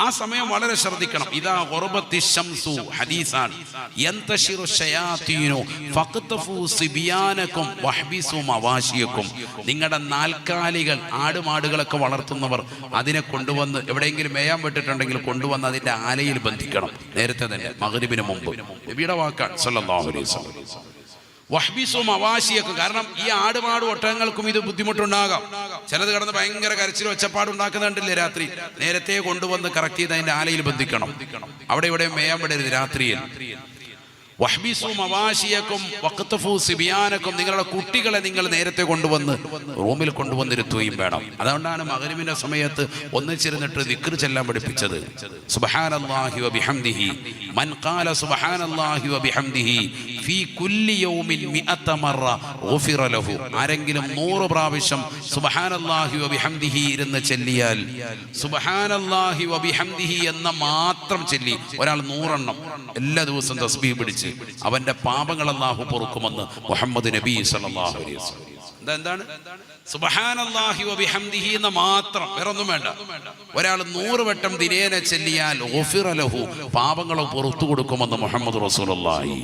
S1: ആ സമയം വളരെ ശ്രദ്ധിക്കണം. ഇദാ ഖറബത്തി ശംസു ഹദീസാൻ യന്തശിറു ശയാതീനു ഫഖതഫു സിബിയാനകും വഹബിസു മവാശിയകും. നിങ്ങളുടെ നാൽക്കാലികൾ, ആടുമാടുകളൊക്കെ വളർത്തുന്നവർ അതിനെ കൊണ്ടുവന്ന് എവിടെയെങ്കിലും മേയാൻ വിട്ടിട്ടുണ്ടെങ്കിൽ കൊണ്ടുവന്ന് അതിന്റെ ആലയിൽ ബന്ധിക്കണം. നേരത്തെ തന്നെ മഗ്‌രിബിന് മുമ്പ്. നബിയുടെ വാക്കാണ് സല്ലല്ലാഹു അലൈഹി വസല്ലം. വഹ്ബിസും അവാശിയൊക്കെ. കാരണം ഈ ആടുമാടും ഒട്ടകങ്ങൾക്കും ഇത് ബുദ്ധിമുട്ടുണ്ടാകാം. ചിലത് കടന്ന് ഭയങ്കര കരച്ചിൽ ഒച്ചപ്പാടുണ്ടാക്കുന്നുണ്ടല്ലേ രാത്രി. നേരത്തെ കൊണ്ടുവന്ന് കറക്റ്റ് ചെയ്ത് അതിന്റെ ആലയിൽ ബന്ധിക്കണം. അവിടെ ഇവിടെ മേയാൻ വിടരുത് രാത്രിയിൽ. വഹ്ബിസും അവാശിയക്കും വഖതഫു സിബിയാനക്കും. നിങ്ങളുടെ കുട്ടികളെ നിങ്ങൾ നേരത്തെ കൊണ്ടുവന്ന് റൂമിൽ കൊണ്ടുവന്നിരുത്തുകയും വേണം. അതുകൊണ്ടാണ് മഗ്‌രിബിന്റെ സമയത്ത് ഒന്നിച്ചിരുന്നിട്ട് ദിക്ർ ചെല്ലാൻ പഠിപ്പിച്ചത്. സുബ്ഹാനല്ലാഹി വബിഹംദിഹി മൻ ഖാല സുബ്ഹാനല്ലാഹി വബിഹംദിഹി ഫീ കുല്ലി യൗമിൻ 100 മറ ഗുഫിറ ലഹു. ആരെങ്കിലും 100 പ്രാവശ്യം സുബ്ഹാനല്ലാഹി വബിഹംദിഹി ഇരുന്ന് ചെല്ലിയാൽ, സുബ്ഹാനല്ലാഹി വബിഹംദിഹി എന്ന മാത്രം ചെല്ലി ഒരാൾ 100 എണ്ണം എല്ലാ ദിവസവും തസ്ബീഹ് പിടിച്ച് അവന്റെ പാപങ്ങൾ അല്ലാഹു പൊറുക്കുമെന്ന് മുഹമ്മദ് നബി സല്ലല്ലാഹു അലൈഹി വസല്ലം. എന്താണ് സുബ്ഹാനല്ലാഹി വബിഹംദിഹി എന്ന മാത്രം, വേറൊന്നും വേണ്ട. ഒരാൾ 100 വട്ടം ദിനേന ചെല്ലിയാൽ ഗുഫിറ ലഹു, പാപങ്ങൾ പുറത്തു കൊടുക്കുമെന്ന് മുഹമ്മദ് റസൂലുള്ളാഹി.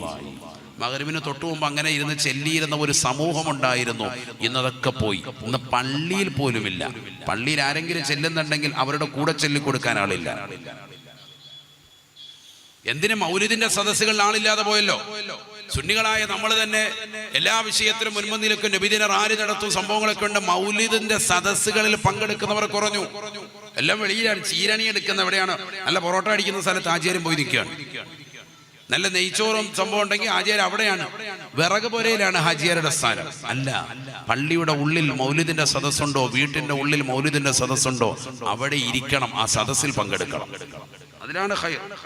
S1: മഗ്‌രിബിന് തൊട്ടു മുമ്പ് അങ്ങനെ ഇരുന്ന് ചെല്ലിയിരുന്ന ഒരു സമൂഹമുണ്ടായിരുന്നു. ഇന്നതൊക്കെ പോയി. ഇന്ന് പള്ളിയിൽ പോലുമില്ല. പള്ളിയിൽ ആരെങ്കിലും ചെല്ലുന്നുണ്ടെങ്കിൽ അവരുടെ കൂടെ ചൊല്ലിക്കൊടുക്കാൻ ആളില്ല. എന്തിന് മൗലിദിന്റെ സദസ്സുകളിൽ ആളില്ലാതെ പോയല്ലോ. സുന്നികളായ നമ്മൾ തന്നെ എല്ലാ വിഷയത്തിലും മുൻപന്തിയിലൊക്കെ നബിദിന റാലി നടത്തും, സംഭവങ്ങളൊക്കെ ഉണ്ട്. മൗലിദിന്റെ സദസ്സുകളിൽ പങ്കെടുക്കുന്നവർ കുറഞ്ഞു. എല്ലാം വെളിയിലാണ്. ചീരണി എടുക്കുന്ന എവിടെയാണ്? നല്ല പൊറോട്ട അടിക്കുന്ന സ്ഥലത്ത് ആചാര്യം പോയി നിൽക്കുകയാണ്. നല്ല നെയ്ച്ചോറും സംഭവം ഉണ്ടെങ്കിൽ ആചാര്യം അവിടെയാണ്. വിറക് പുരയിലാണ് ഹാജിയാരുടെ സ്ഥാനം. അല്ല, പള്ളിയുടെ ഉള്ളിൽ മൗലിദിന്റെ സദസ്സുണ്ടോ, വീട്ടിന്റെ ഉള്ളിൽ മൗലിദിന്റെ സദസ്സുണ്ടോ, അവിടെ ഇരിക്കണം, ആ സദസ്സിൽ പങ്കെടുക്കണം. അതിലാണ് ഖൈർ.